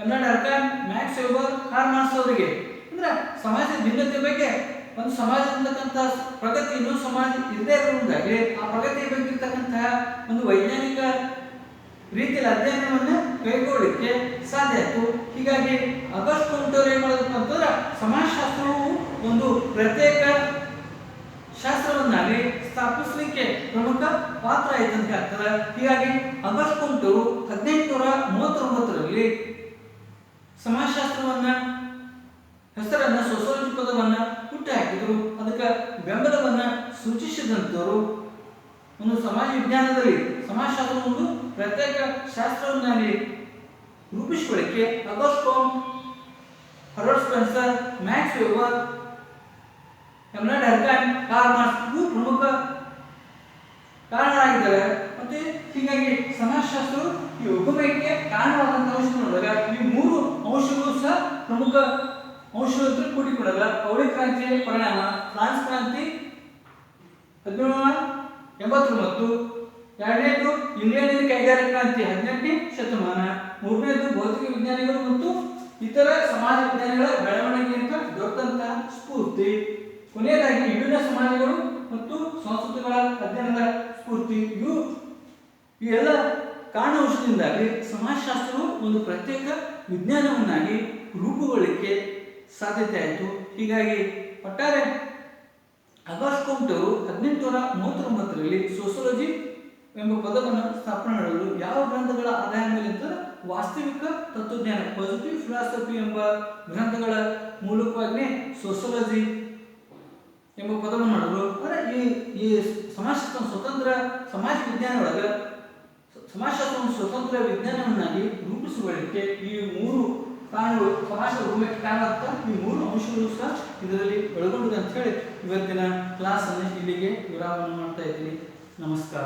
Emile Durkheim, Max Weber, Karl Marx ಅವರಿಗೆ ಅಂದ್ರೆ ಸಮಾಜದ ಭಿನ್ನತೆ ಬಗ್ಗೆ ಒಂದು ಸಮಾಜದಲ್ಲಿರ್ತಕ್ಕಂಥ ಪ್ರಗತಿ ಇನ್ನೊಂದು ಸಮಾಜ ಇರದೇ ಇರುವುದಾಗಲಿ ಆ ಪ್ರಗತಿಯ ಬಗ್ಗೆ ಇರ್ತಕ್ಕಂತಹ ಒಂದು ವೈಜ್ಞಾನಿಕ ರೀತಿಯಲ್ಲಿ ಅಧ್ಯಯನವನ್ನು ಕೈಗೊಳ್ಳಲಿಕ್ಕೆ ಸಾಧ್ಯ ಆಯಿತು. ಹೀಗಾಗಿ ಆಗಸ್ಟ್ ಕಂಪ್ಯೂಟರ್ ಏನು ಮಾಡೋದಪ್ಪ ಅಂತ ತಿಳಿಸಿದವರು. ಒಂದು ಸಮಾಜ ವಿಜ್ಞಾನದಲ್ಲಿ ಸಮಾಜಶಾಸ್ತ್ರ ಒಂದು ಪ್ರತ್ಯೇಕ ಶಾಸ್ತ್ರವನ್ನಾಗಿ ರೂಪಿಸಿಕೊಳ್ಳಕ್ಕೆ August Comte, Herbert Spencer, Max Weber, Emile Durkheim, Karl Marx ಇವು ಪ್ರಮುಖ ಕಾರಣರಾಗಿದ್ದಾರೆ. ಮತ್ತೆ ಹೀಗಾಗಿ ಸಮಾಜಶಾಸ್ತ್ರವು ಈ ಉಗಮಕ್ಕೆ ಕಾರಣವಾದಂತಹ ಅಂಶಗಳೊಳಗ ಈ ಮೂರು ಅಂಶಗಳು ಸಹ ಪ್ರಮುಖ ಅಂಶಗಳು ಕೂಡಿಕೊಂಡಾಗ ಔಳಿಕ ಕ್ರಾಂತಿಯ ಪರಿಣಾಮ, ಫ್ರಾನ್ಸ್ ಕ್ರಾಂತಿ 1789, ಎರಡನೇದು ಇಂಗ್ಲೆಂಡಿನ ಕೈಗಾರಿಕಾ ಕ್ರಾಂತಿ 18ನೇ ಶತಮಾನ, ಮೂರನೇದು ಭೌತಿಕ ವಿಜ್ಞಾನಿಗಳು ಮತ್ತು ಇತರ ಸಮಾಜ ವಿಜ್ಞಾನಿಗಳ ಬೆಳವಣಿಗೆಯಿಂದ ದೊರೆತಂತಹ ಸ್ಫೂರ್ತಿ, ಕೊನೆಯದಾಗಿ ವಿಭಿನ್ನ ಸಮಾಜಗಳು ಮತ್ತು ಸಂಸ್ಕೃತಿಗಳ ಅಧ್ಯಯನದ ಸ್ಫೂರ್ತಿ. ಈ ಎಲ್ಲ ಕಾರಣಾಂಶದಿಂದಾಗಿ ಸಮಾಜಶಾಸ್ತ್ರವು ಒಂದು ಪ್ರತ್ಯೇಕ ವಿಜ್ಞಾನವನ್ನಾಗಿ ರೂಪುಗೊಳ್ಳಲಿಕ್ಕೆ ಸಾಧ್ಯತೆ ಆಯಿತು. ಹೀಗಾಗಿ ಒಟ್ಟಾರೆ ಆಗಸ್ಟ್ ಕಾಂಟ್ ಅವರು 1839ರಲ್ಲಿ ಸೋಸಿಯಾಲಜಿ ಎಂಬ ಪದವನ್ನು ಸ್ಥಾಪನೆ ಮಾಡಲು ಯಾವ ಗ್ರಂಥಗಳ ಆಧಾರದ ಮೇಲೆ ಅಂತ ವಾಸ್ತವಿಕ ತತ್ವಜ್ಞಾನ, ಪಾಸಿಟಿವ್ ಫಿಲಾಸಫಿ ಎಂಬ ಗ್ರಂಥಗಳ ಮೂಲಕವಾಗಿ ಸೋಸಿಯಾಲಜಿ ಎಂಬ ಪದವನ್ನು ಮಾಡಲು. ಅಂದರೆ ಈ ಸಮಾಜಶಾಸ್ತ್ರ ಸ್ವತಂತ್ರ ಸಮಾಜ ವಿಜ್ಞಾನದೊಳಗ ಸಮಾಜಶಾಸ್ತ್ರವನ್ನು ಸ್ವತಂತ್ರ ವಿಜ್ಞಾನವನ್ನಾಗಿ ರೂಪಿಸುವುದಕ್ಕೆ ಈ ಮೂರು ಕಾರಣಗಳು, ಸಮಾಜದ ರೂಪಕ್ಕೆ ಕಾರಣ ಈ ಮೂರು ಅಂಶಗಳು ಸಹ ಇದರಲ್ಲಿ ಒಳಗೊಂಡಿದೆ ಅಂತ ಹೇಳಿ ಇವತ್ತಿನ ಕ್ಲಾಸನ್ನು ಇಲ್ಲಿಗೆ ವಿರಾಮವನ್ನು ಮಾಡ್ತಾ ಇದ್ದೀನಿ. ನಮಸ್ಕಾರ.